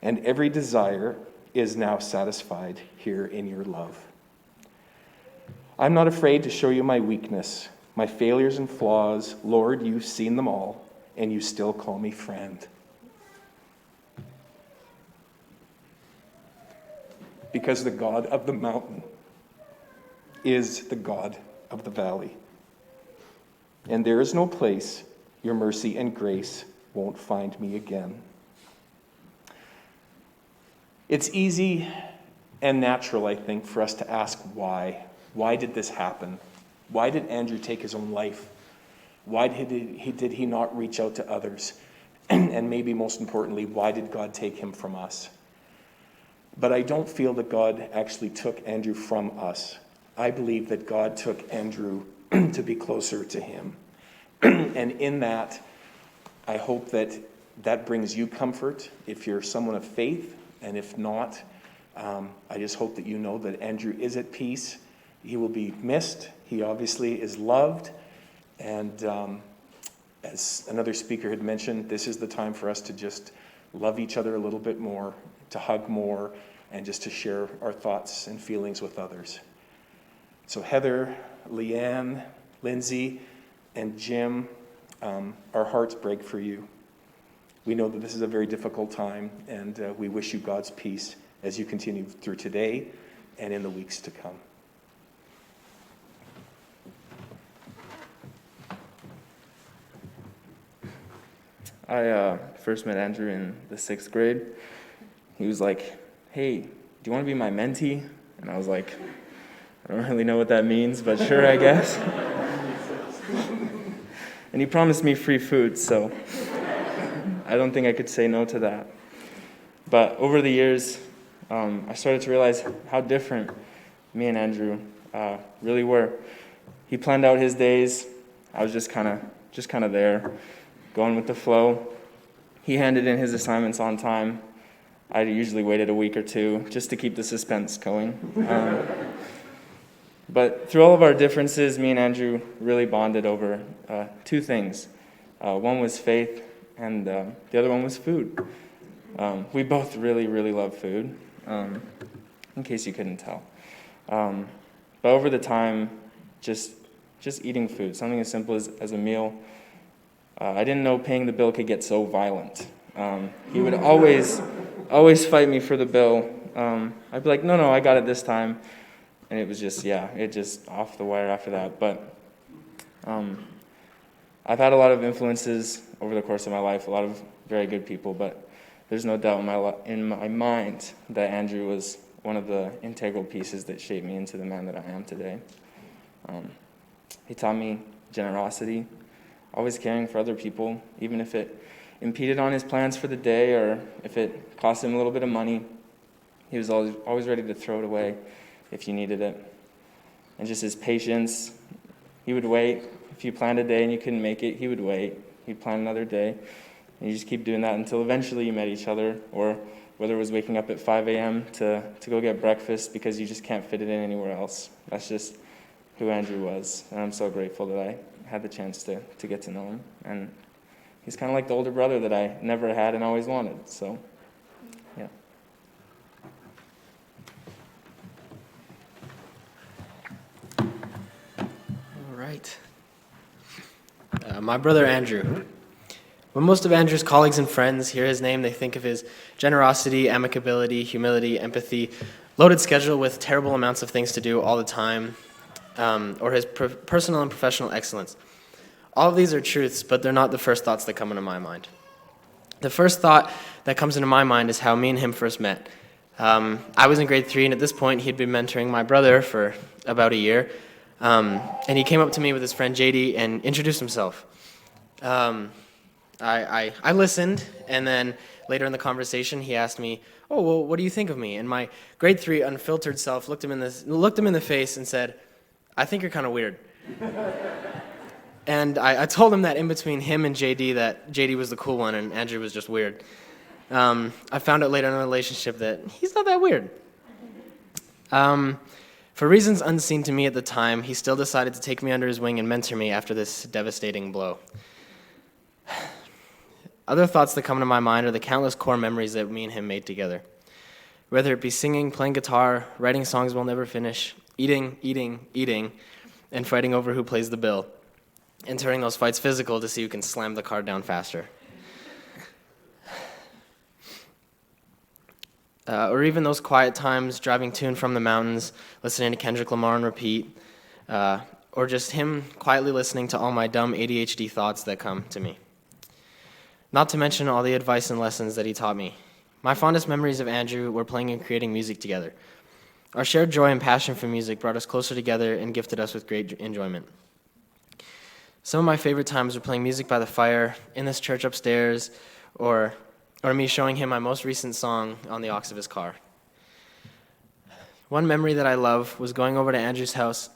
L: and every desire is now satisfied here in your love. I'm not afraid to show you my weakness, my failures and flaws. Lord, you've seen them all, and you still call me friend. Because the God of the mountain is the God of the valley. And there is no place your mercy and grace won't find me again. It's easy and natural, I think, for us to ask why. Why did this happen? Why did Andrew take his own life? Why did he not reach out to others? And maybe most importantly, why did God take him from us? But I don't feel that God actually took Andrew from us. I believe that God took Andrew to be closer to him. And in that, I hope that that brings you comfort if you're someone of faith. And if not, I just hope that you know that Andrew is at peace. He will be missed. He obviously is loved. And as another speaker had mentioned, this is the time for us to just love each other a little bit more, to hug more, and just to share our thoughts and feelings with others. So Heather, Leanne, Lindsay, and Jim, our hearts break for you. We know that this is a very difficult time, and we wish you God's peace as you continue through today and in the weeks to come.
M: I first met Andrew in the 6th grade. He was like, "Hey, do you want to be my mentee?" And I was like, "I don't really know what that means, but sure, I guess." And he promised me free food, so I don't think I could say no to that. But over the years, I started to realize how different me and Andrew really were. He planned out his days. I was just kind of there, going with the flow. He handed in his assignments on time. I usually waited a week or two just to keep the suspense going. But through all of our differences, me and Andrew really bonded over two things. One was faith, and the other one was food. We both really, really love food, in case you couldn't tell. But over the time, just eating food, something as simple as a meal. I didn't know paying the bill could get so violent. He would always fight me for the bill. I'd be like, no, I got it this time. And it was just off the wire after that. But I've had a lot of influences over the course of my life, a lot of very good people, but there's no doubt in my mind that Andrew was one of the integral pieces that shaped me into the man that I am today. He taught me generosity, always caring for other people, even if it impeded on his plans for the day or if it cost him a little bit of money. He was always ready to throw it away if you needed it. And just his patience, he would wait. If you planned a day and you couldn't make it, he would wait. He'd plan another day. And you just keep doing that until eventually you met each other, or whether it was waking up at 5 a.m. to go get breakfast because you just can't fit it in anywhere else. That's just who Andrew was. And I'm so grateful that I had the chance to get to know him. And he's kind of like the older brother that I never had and always wanted. So, yeah.
C: All right. My brother Andrew. When most of Andrew's colleagues and friends hear his name, they think of his generosity, amicability, humility, empathy, loaded schedule with terrible amounts of things to do all the time, or his personal and professional excellence. All of these are truths, but they're not the first thoughts that come into my mind. The first thought that comes into my mind is how me and him first met. I was in grade 3, and at this point, he'd been mentoring my brother for about a year. And he came up to me with his friend JD and introduced himself. I listened, and then later in the conversation, he asked me, "Oh, well, what do you think of me?" And my grade 3 unfiltered self looked him in the face and said, "I think you're kind of weird." And I told him that in between him and JD, that JD was the cool one and Andrew was just weird. I found out later in the relationship that he's not that weird. For reasons unseen to me at the time, he still decided to take me under his wing and mentor me after this devastating blow. Other thoughts that come to my mind are the countless core memories that me and him made together. Whether it be singing, playing guitar, writing songs we'll never finish, eating, and fighting over who plays the bill, and turning those fights physical to see who can slam the car down faster. Or even those quiet times driving to and from the mountains, listening to Kendrick Lamar on repeat, or just him quietly listening to all my dumb ADHD thoughts that come to me. Not to mention all the advice and lessons that he taught me. My fondest memories of Andrew were playing and creating music together. Our shared joy and passion for music brought us closer together and gifted us with great enjoyment. Some of my favorite times were playing music by the fire, in this church upstairs, or me showing him my most recent song on the aux of his car. One memory that I love was going over to Andrew's house,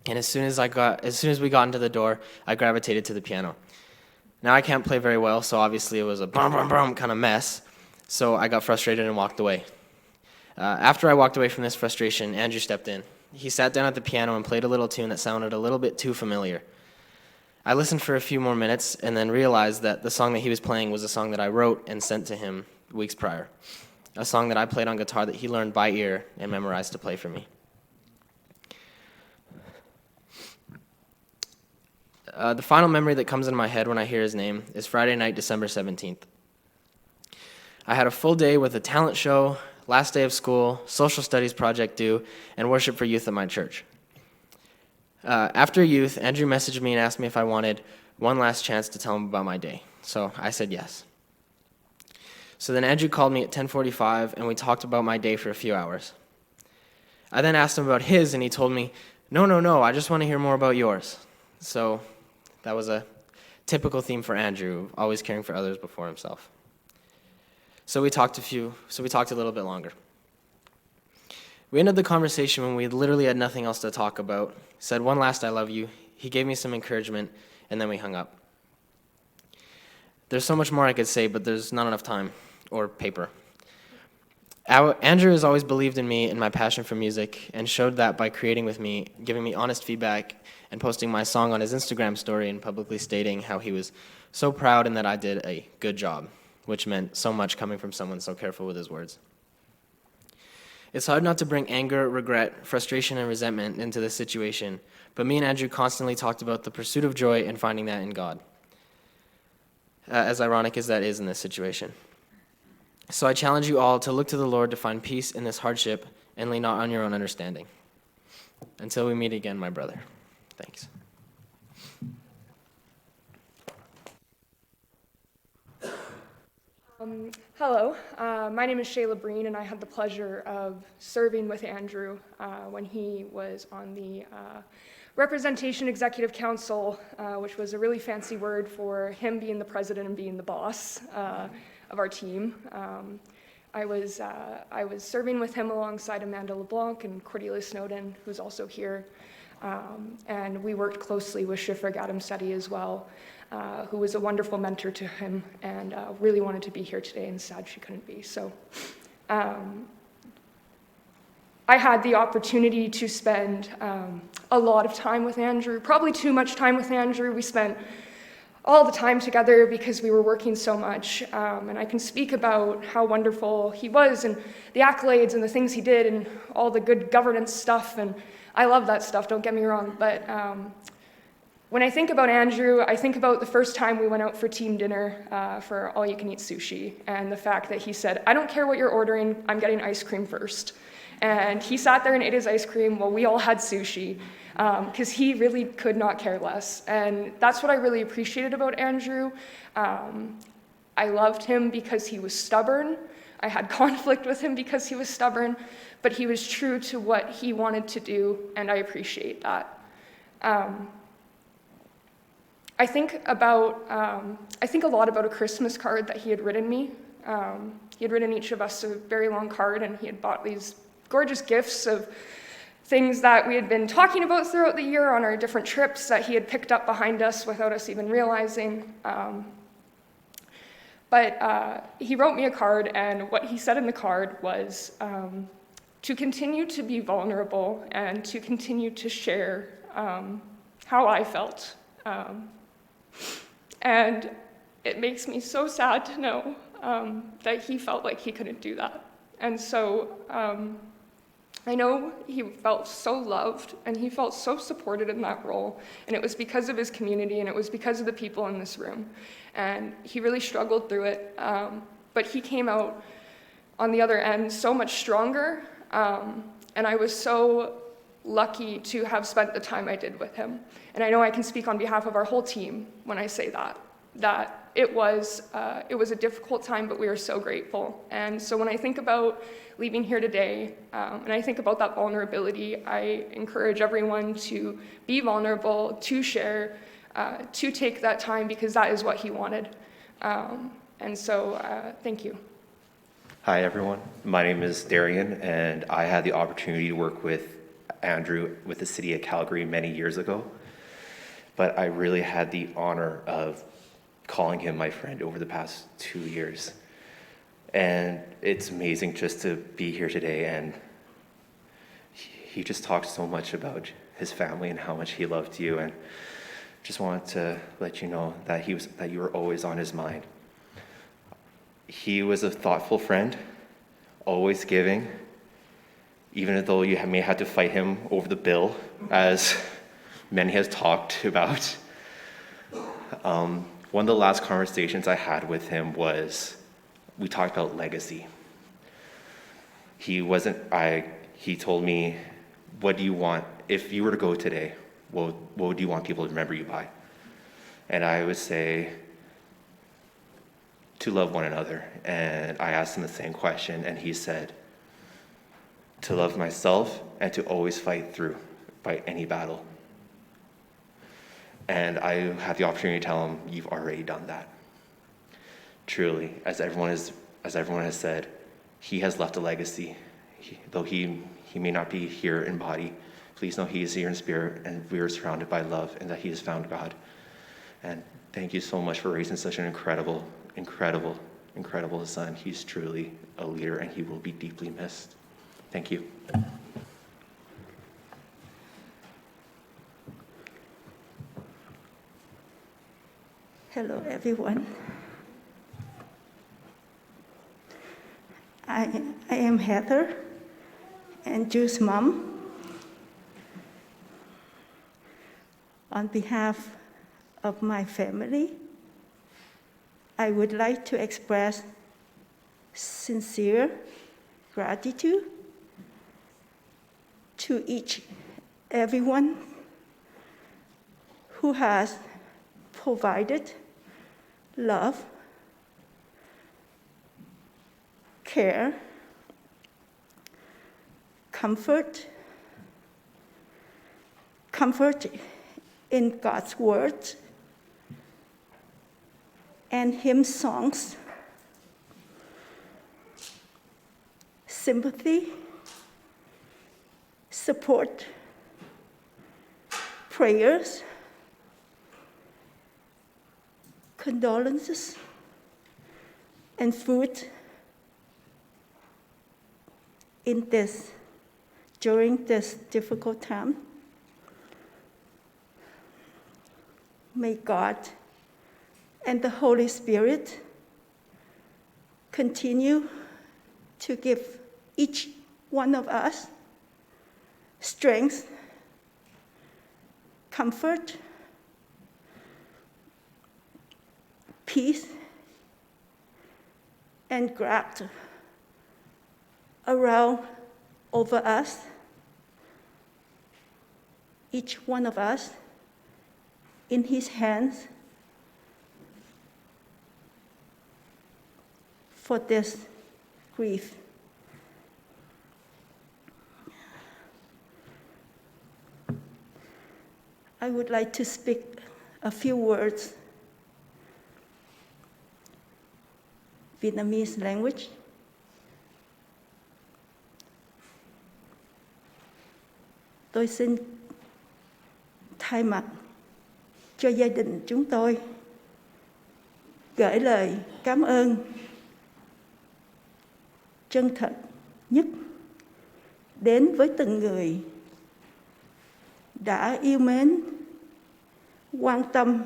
C: and as soon as we got into the door, I gravitated to the piano. Now I can't play very well, so obviously it was a brum brum brum kind of mess, so I got frustrated and walked away. After I walked away from this frustration, Andrew stepped in. He sat down at the piano and played a little tune that sounded a little bit too familiar. I listened for a few more minutes and then realized that the song that he was playing was a song that I wrote and sent to him weeks prior, a song that I played on guitar that he learned by ear and memorized to play for me. The final memory that comes into my head when I hear his name is Friday night, December 17th. I had a full day with a talent show, last day of school, social studies project due, and worship for youth at my church. After youth, Andrew messaged me and asked me if I wanted one last chance to tell him about my day. So I said yes. So then Andrew called me at 10:45 and we talked about my day for a few hours. I then asked him about his and he told me, no, I just want to hear more about yours. So that was a typical theme for Andrew, always caring for others before himself. So we talked a little bit longer. We ended the conversation when we literally had nothing else to talk about, said one last I love you, he gave me some encouragement, and then we hung up. There's so much more I could say, but there's not enough time or paper. Andrew has always believed in me and my passion for music and showed that by creating with me, giving me honest feedback, and posting my song on his Instagram story and publicly stating how he was so proud and that I did a good job, which meant so much coming from someone so careful with his words. It's hard not to bring anger, regret, frustration, and resentment into this situation, but me and Andrew constantly talked about the pursuit of joy and finding that in God, as ironic as that is in this situation. So I challenge you all to look to the Lord to find peace in this hardship and lean not on your own understanding. Until we meet again, my brother. Thanks.
N: Hello, my name is Shayla Breen, and I had the pleasure of serving with Andrew when he was on the Representation Executive Council, which was a really fancy word for him being the president and being the boss of our team. I was serving with him alongside Amanda LeBlanc and Cordelia Snowden, who's also here, and we worked closely with Shifra Gadamseti as well, who was a wonderful mentor to him and really wanted to be here today and sad she couldn't be. So I had the opportunity to spend a lot of time with Andrew, probably too much time with Andrew. We spent all the time together because we were working so much. And I can speak about how wonderful he was and the accolades and the things he did and all the good governance stuff. And I love that stuff, don't get me wrong. But when I think about Andrew, I think about the first time we went out for team dinner for all-you-can-eat sushi, and the fact that he said, I don't care what you're ordering, I'm getting ice cream first. And he sat there and ate his ice cream while we all had sushi, because he really could not care less. And that's what I really appreciated about Andrew. I loved him because he was stubborn. I had conflict with him because he was stubborn, but he was true to what he wanted to do, and I appreciate that. I think a lot about a Christmas card that he had written me. He had written each of us a very long card, and he had bought these gorgeous gifts of things that we had been talking about throughout the year on our different trips that he had picked up behind us without us even realizing. But he wrote me a card, and what he said in the card was to continue to be vulnerable and to continue to share how I felt. And it makes me so sad to know that he felt like he couldn't do that. And so I know he felt so loved and he felt so supported in that role. And it was because of his community and it was because of the people in this room. And he really struggled through it. But he came out on the other end so much stronger. And I was so lucky to have spent the time I did with him. And I know I can speak on behalf of our whole team when I say that it was a difficult time, but we are so grateful. And so when I think about leaving here today, and I think about that vulnerability, I encourage everyone to be vulnerable, to share, to take that time, because that is what he wanted. And so thank you.
O: Hi, everyone. My name is Darien, and I had the opportunity to work with Andrew with the city of Calgary many years ago. But I really had the honor of calling him my friend over the past 2 years. And it's amazing just to be here today. And he just talked so much about his family and how much he loved you. And just wanted to let you know that you were always on his mind. He was a thoughtful friend, always giving, even though you may have to fight him over the bill, as many has talked about. One of the last conversations I had with him was, we talked about legacy. He told me, what do you want, if you were to go today, what would you want people to remember you by? And I would say, to love one another. And I asked him the same question, and he said, to love myself and to always fight any battle. And I had the opportunity to tell him, you've already done that. Truly, as everyone has said, he has left a legacy. Though he may not be here in body, please know he is here in spirit, and we are surrounded by love, and that he has found God. And thank you so much for raising such an incredible son. He's truly a leader, and he will be deeply missed. Thank you.
P: Hello, everyone. I am Heather, Andrew's mom. On behalf of my family, I would like to express sincere gratitude to everyone who has provided love, care, comfort in God's word, and hymn songs, sympathy, support, prayers, condolences, and food during this difficult time. May God and the Holy Spirit continue to give each one of us strength, comfort, peace, and graft around over us, each one of us in his hands for this grief. I would like to speak a few words Vietnamese language. Tôi xin thay mặt cho gia đình chúng tôi gửi lời cảm ơn chân thật nhất đến với từng người đã yêu mến, quan tâm,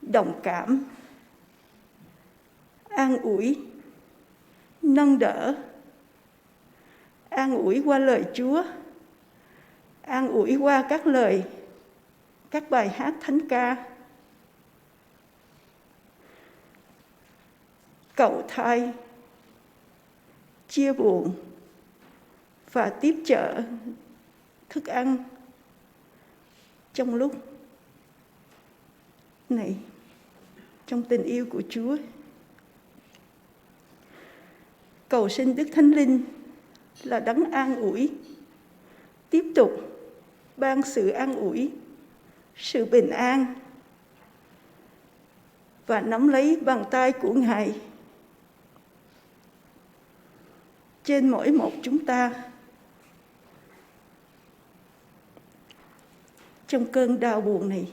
P: đồng cảm, an ủi, nâng đỡ, an ủi qua lời Chúa, an ủi qua các lời, các bài hát thánh ca. Cầu thay, chia buồn và tiếp trợ thức ăn trong lúc này, trong tình yêu của Chúa. Cầu xin Đức Thánh Linh là đấng an ủi, tiếp tục ban sự an ủi, sự bình an và nắm lấy bàn tay của Ngài trên mỗi một chúng ta trong cơn đau buồn này.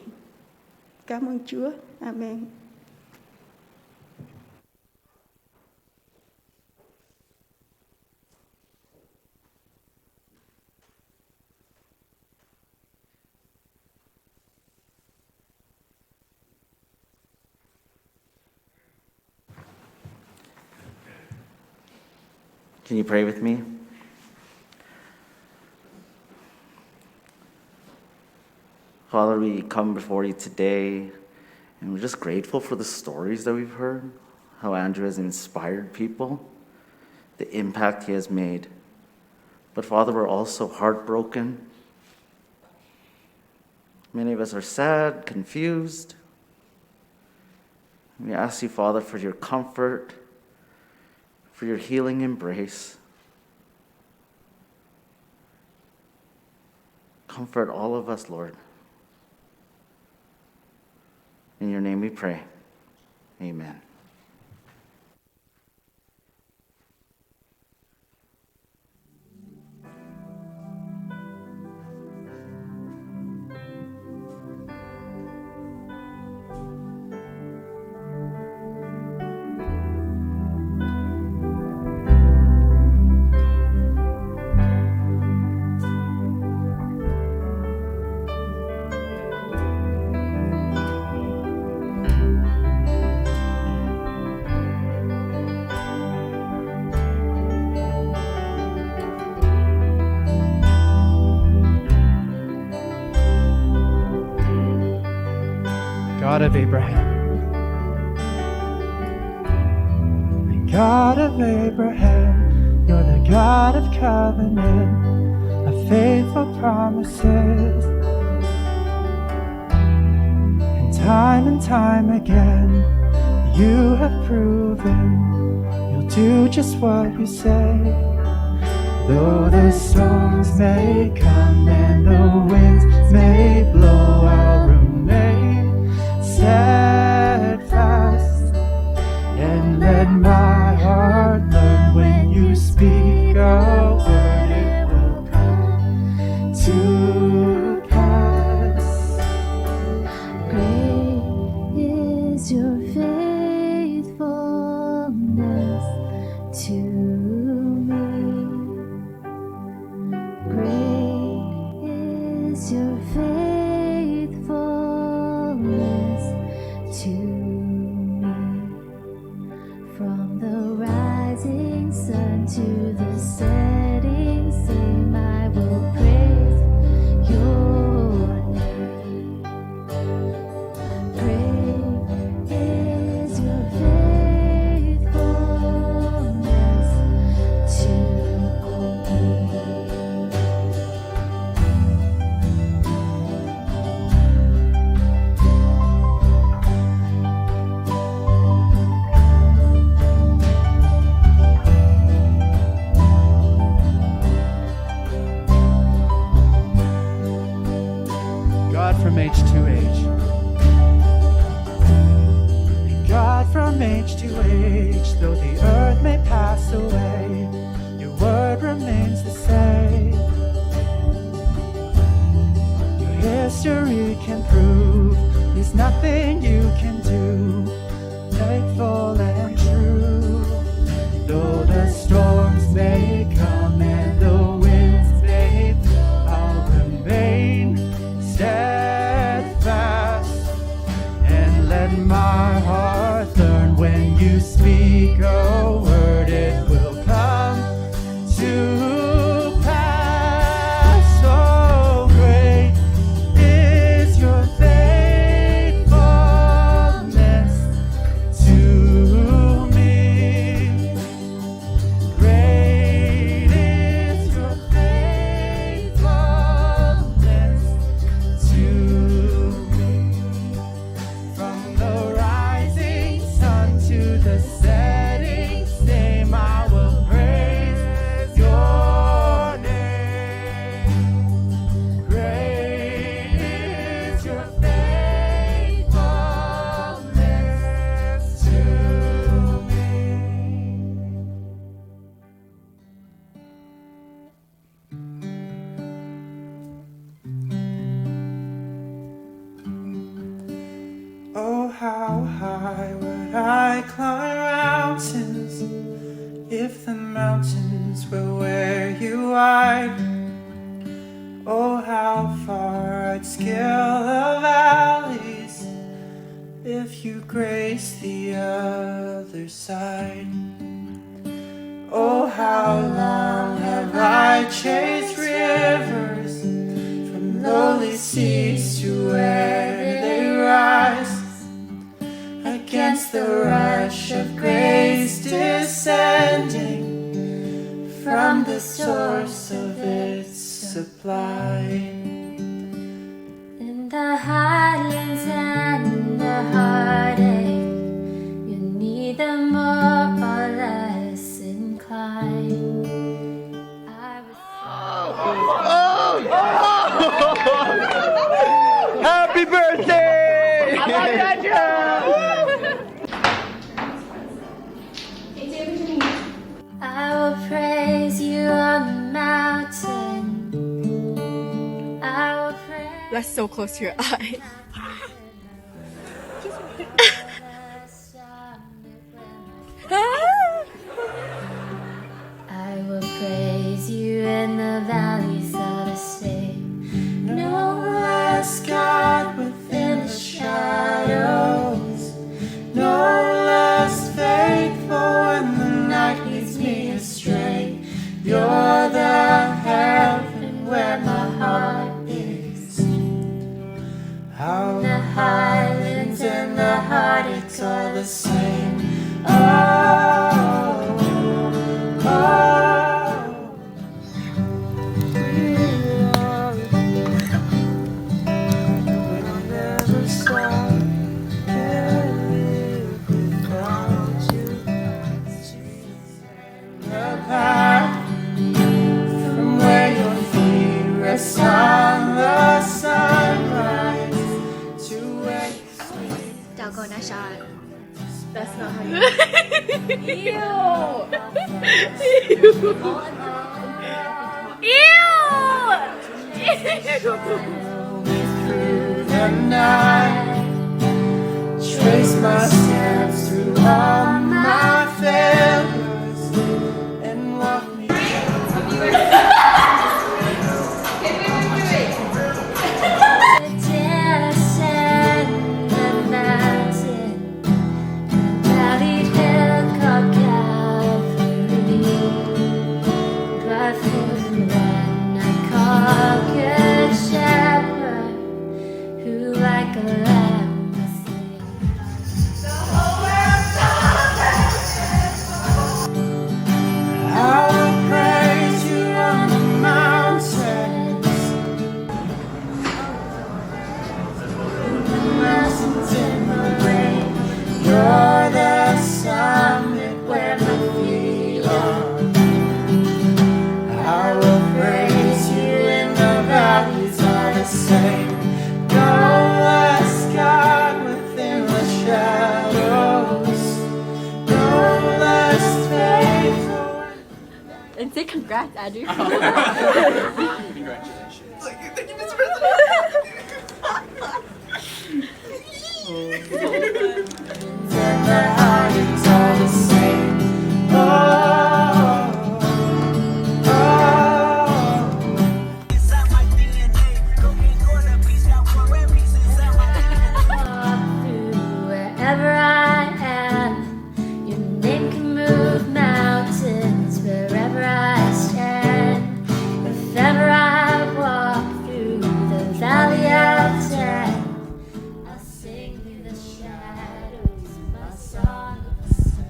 P: Cảm ơn Chúa. Amen.
Q: Can you pray with me? Father, we come before you today, and we're just grateful for the stories that we've heard, how Andrew has inspired people, the impact he has made. But Father, we're also heartbroken. Many of us are sad, confused. We ask you, Father, for your comfort, for your healing embrace. Comfort all of us, Lord. In your name we pray. Amen.
R: God of Abraham, the God of Abraham, you're the God of covenant, of faithful promises. And time again, you have proven you'll do just what you say. Though the storms may come and the winds may blow, I'll remain steadfast and let my heart learn when you speak a word, it will come to pass.
S: Great is your faithfulness to me. Great is your faithfulness to me. From the rising sun to the setting sun, I will praise your name. Great is your faithfulness to me.
R: God from age to age. God from age to age, though the earth may pass away, your word remains the same. Your history can prove there's nothing you can do, faithful and true. Though the storms may come and the winds may blow, I'll remain steadfast and let my heart learn when you speak a word, it will how high would I climb mountains if the mountains were where you are? Oh, how far I'd scale the valleys if you graced the other side. Oh, how long have I chased rivers from lowly seas to where they rise, against the rush of grace descending from the source of its supply.
S: In the highlands and the heartache, you're neither more or less inclined.
R: Happy birthday!
S: I love you, I will praise you on the mountain. I will praise.
T: That's so close to your eye.
S: I will praise you in the valleys of the sea. No less God within the shadows, no less faithful when the night leads me astray. You're the heaven where my heart is.
R: How
S: the highlands and the heartaches are the same.
R: From where your feet rest on the sunrise to where you sleep.
T: Doggone, I shot. That's not how you.
R: Through the night, trace my steps through all my failures and walk me
T: and say congrats, Andrew.
R: Congratulations. Thank you, Mr.
S: Wherever I am, your name can move mountains. Wherever I stand, if ever I walk through the valley of death, I'll sing through the shadows my song of the sun.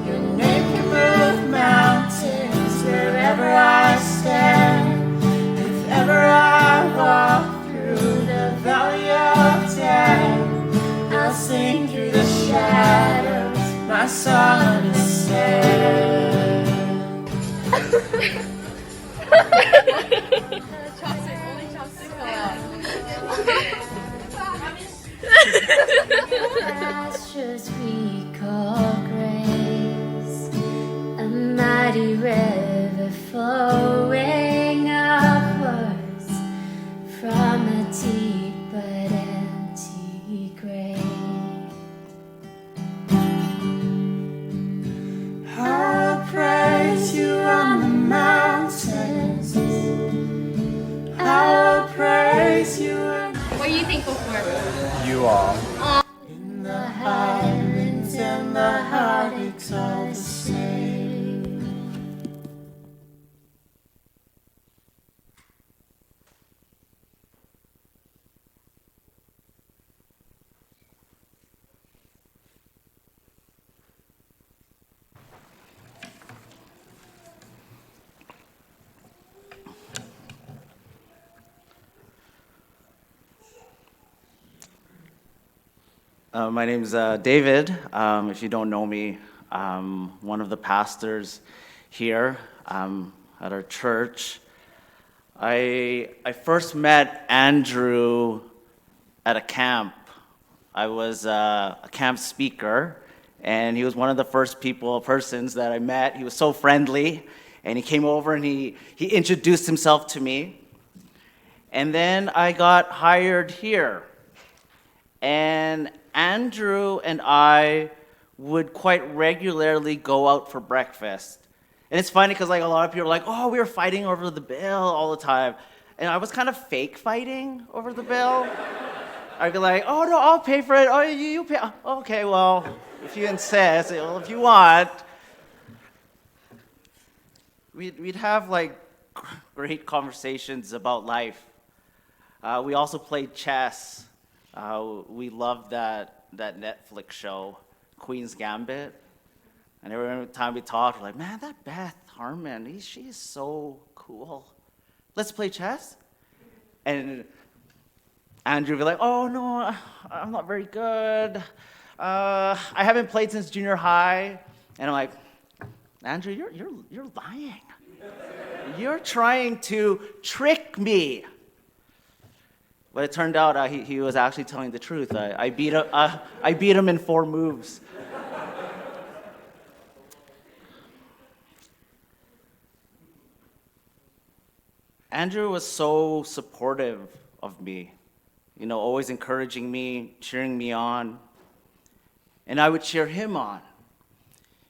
S: Your name can move mountains wherever I stand. If ever I walk through the valley of death, I'll sing through the shadows my song to sing. Pastures we call grace, a mighty river flowing upward.
Q: My name's David. If you don't know me, I'm one of the pastors here at our church. I first met Andrew at a camp. I was a camp speaker, and he was one of the first persons that I met. He was so friendly, and he came over and he introduced himself to me. And then I got hired here. And Andrew and I would quite regularly go out for breakfast. And it's funny because like a lot of people are like, oh, we were fighting over the bill all the time. And I was kind of fake fighting over the bill. I'd be like, oh, no, I'll pay for it. Oh, you pay. Okay, well, if you insist, well, if you want. We'd have like great conversations about life. We also played chess. We loved that Netflix show, Queen's Gambit. And every time we talked, we're like, man, that Beth Harmon, she is so cool. Let's play chess? And Andrew would be like, oh, no, I'm not very good. I haven't played since junior high. And I'm like, Andrew, you're lying. You're trying to trick me. But it turned out he was actually telling the truth. I beat him in 4 moves. Andrew was so supportive of me, always encouraging me, cheering me on, and I would cheer him on.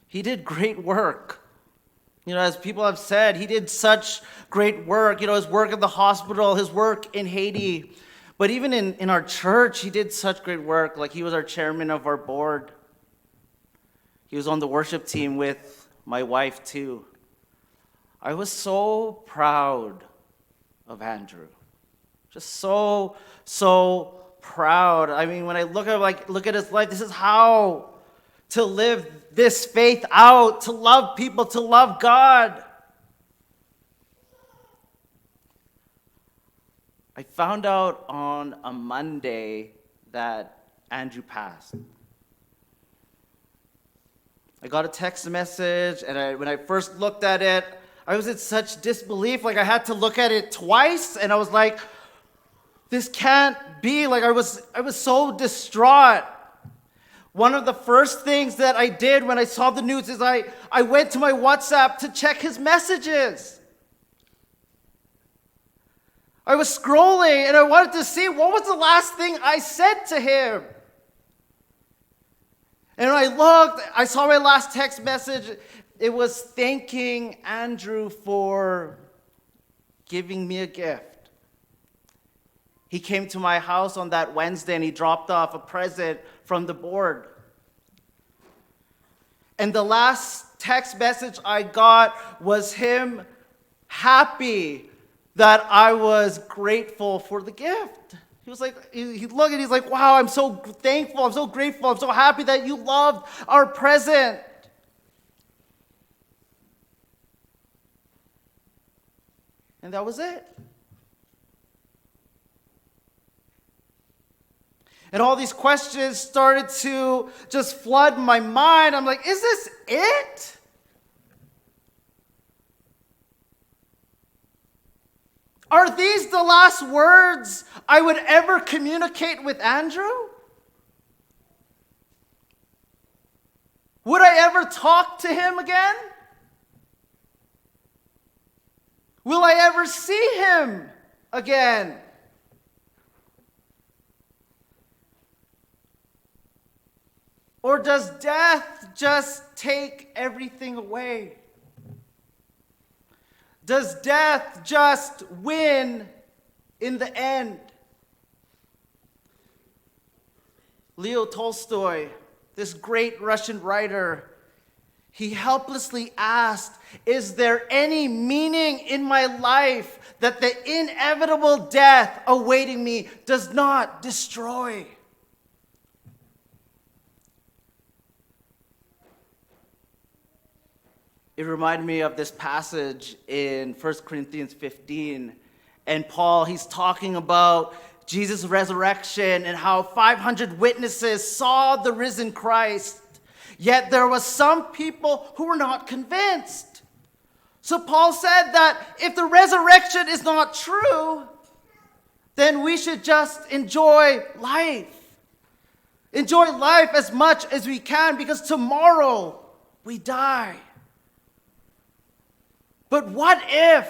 Q: He did great work. As people have said, he did such great work, his work at the hospital, his work in Haiti. But even in our church, he did such great work. Like he was our chairman of our board. He was on the worship team with my wife too. I was so proud of Andrew. Just so proud. I mean, when I look at his life, this is how to live this faith out, to love people, to love God. I found out on a Monday that Andrew passed. I got a text message, and when I first looked at it, I was in such disbelief. Like I had to look at it twice, and I was like, this can't be. Like I was so distraught. One of the first things that I did when I saw the news is I went to my WhatsApp to check his messages. I was scrolling and I wanted to see what was the last thing I said to him. And when I looked, I saw my last text message. It was thanking Andrew for giving me a gift. He came to my house on that Wednesday and he dropped off a present from the board. And the last text message I got was him happy that I was grateful for the gift. He was like, he looked and he's like, wow, I'm so thankful, I'm so grateful, I'm so happy that you loved our present. And that was it. And all these questions started to just flood my mind. I'm like, is this it? Are these the last words I would ever communicate with Andrew? Would I ever talk to him again? Will I ever see him again? Or does death just take everything away? Does death just win in the end? Leo Tolstoy, this great Russian writer, he helplessly asked, is there any meaning in my life that the inevitable death awaiting me does not destroy? It reminded me of this passage in 1 Corinthians 15. And Paul, he's talking about
U: Jesus' resurrection and how 500 witnesses saw the risen Christ. Yet there was some people who were not convinced. So Paul said that if the resurrection is not true, then we should just enjoy life. Enjoy life as much as we can, because tomorrow we die. But what if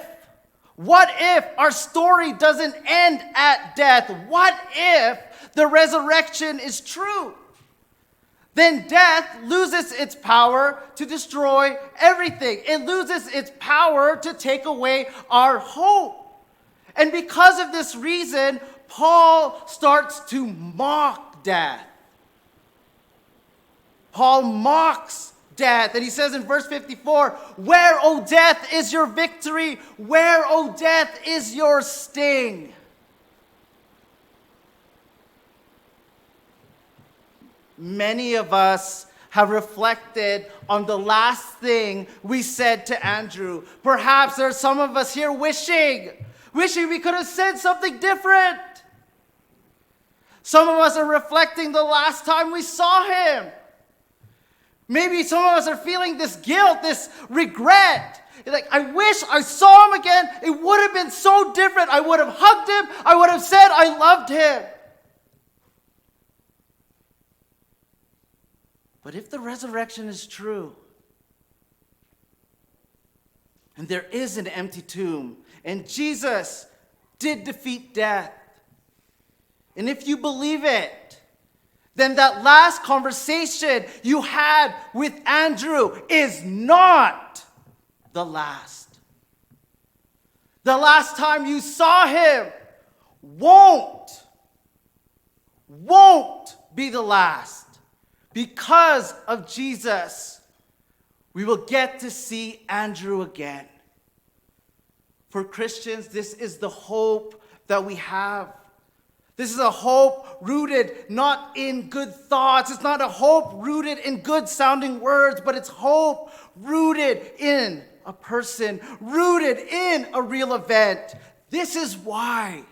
U: our story doesn't end at death? What if the resurrection is true? Then death loses its power to destroy everything. It loses its power to take away our hope. And because of this reason, Paul starts to mock death. Paul mocks death. And he says in verse 54, "Where, O death, is your victory? Where, O death, is your sting?" Many of us have reflected on the last thing we said to Andrew. Perhaps there's some of us here wishing we could have said something different. Some of us are reflecting the last time we saw him. Maybe some of us are feeling this guilt, this regret. Like, I wish I saw him again. It would have been so different. I would have hugged him. I would have said I loved him. But if the resurrection is true, and there is an empty tomb, and Jesus did defeat death, and if you believe it, then that last conversation you had with Andrew is not the last. The last time you saw him won't be the last. Because of Jesus, we will get to see Andrew again. For Christians, this is the hope that we have. This is a hope rooted not in good thoughts. It's not a hope rooted in good sounding words, but it's hope rooted in a person, rooted in a real event. This is why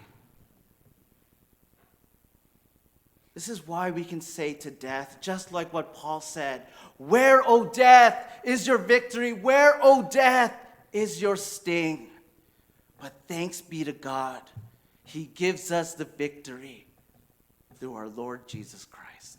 U: we can say to death, just like what Paul said, "Where, O death, is your victory? Where, O death, is your sting?" But thanks be to God, he gives us the victory through our Lord Jesus Christ.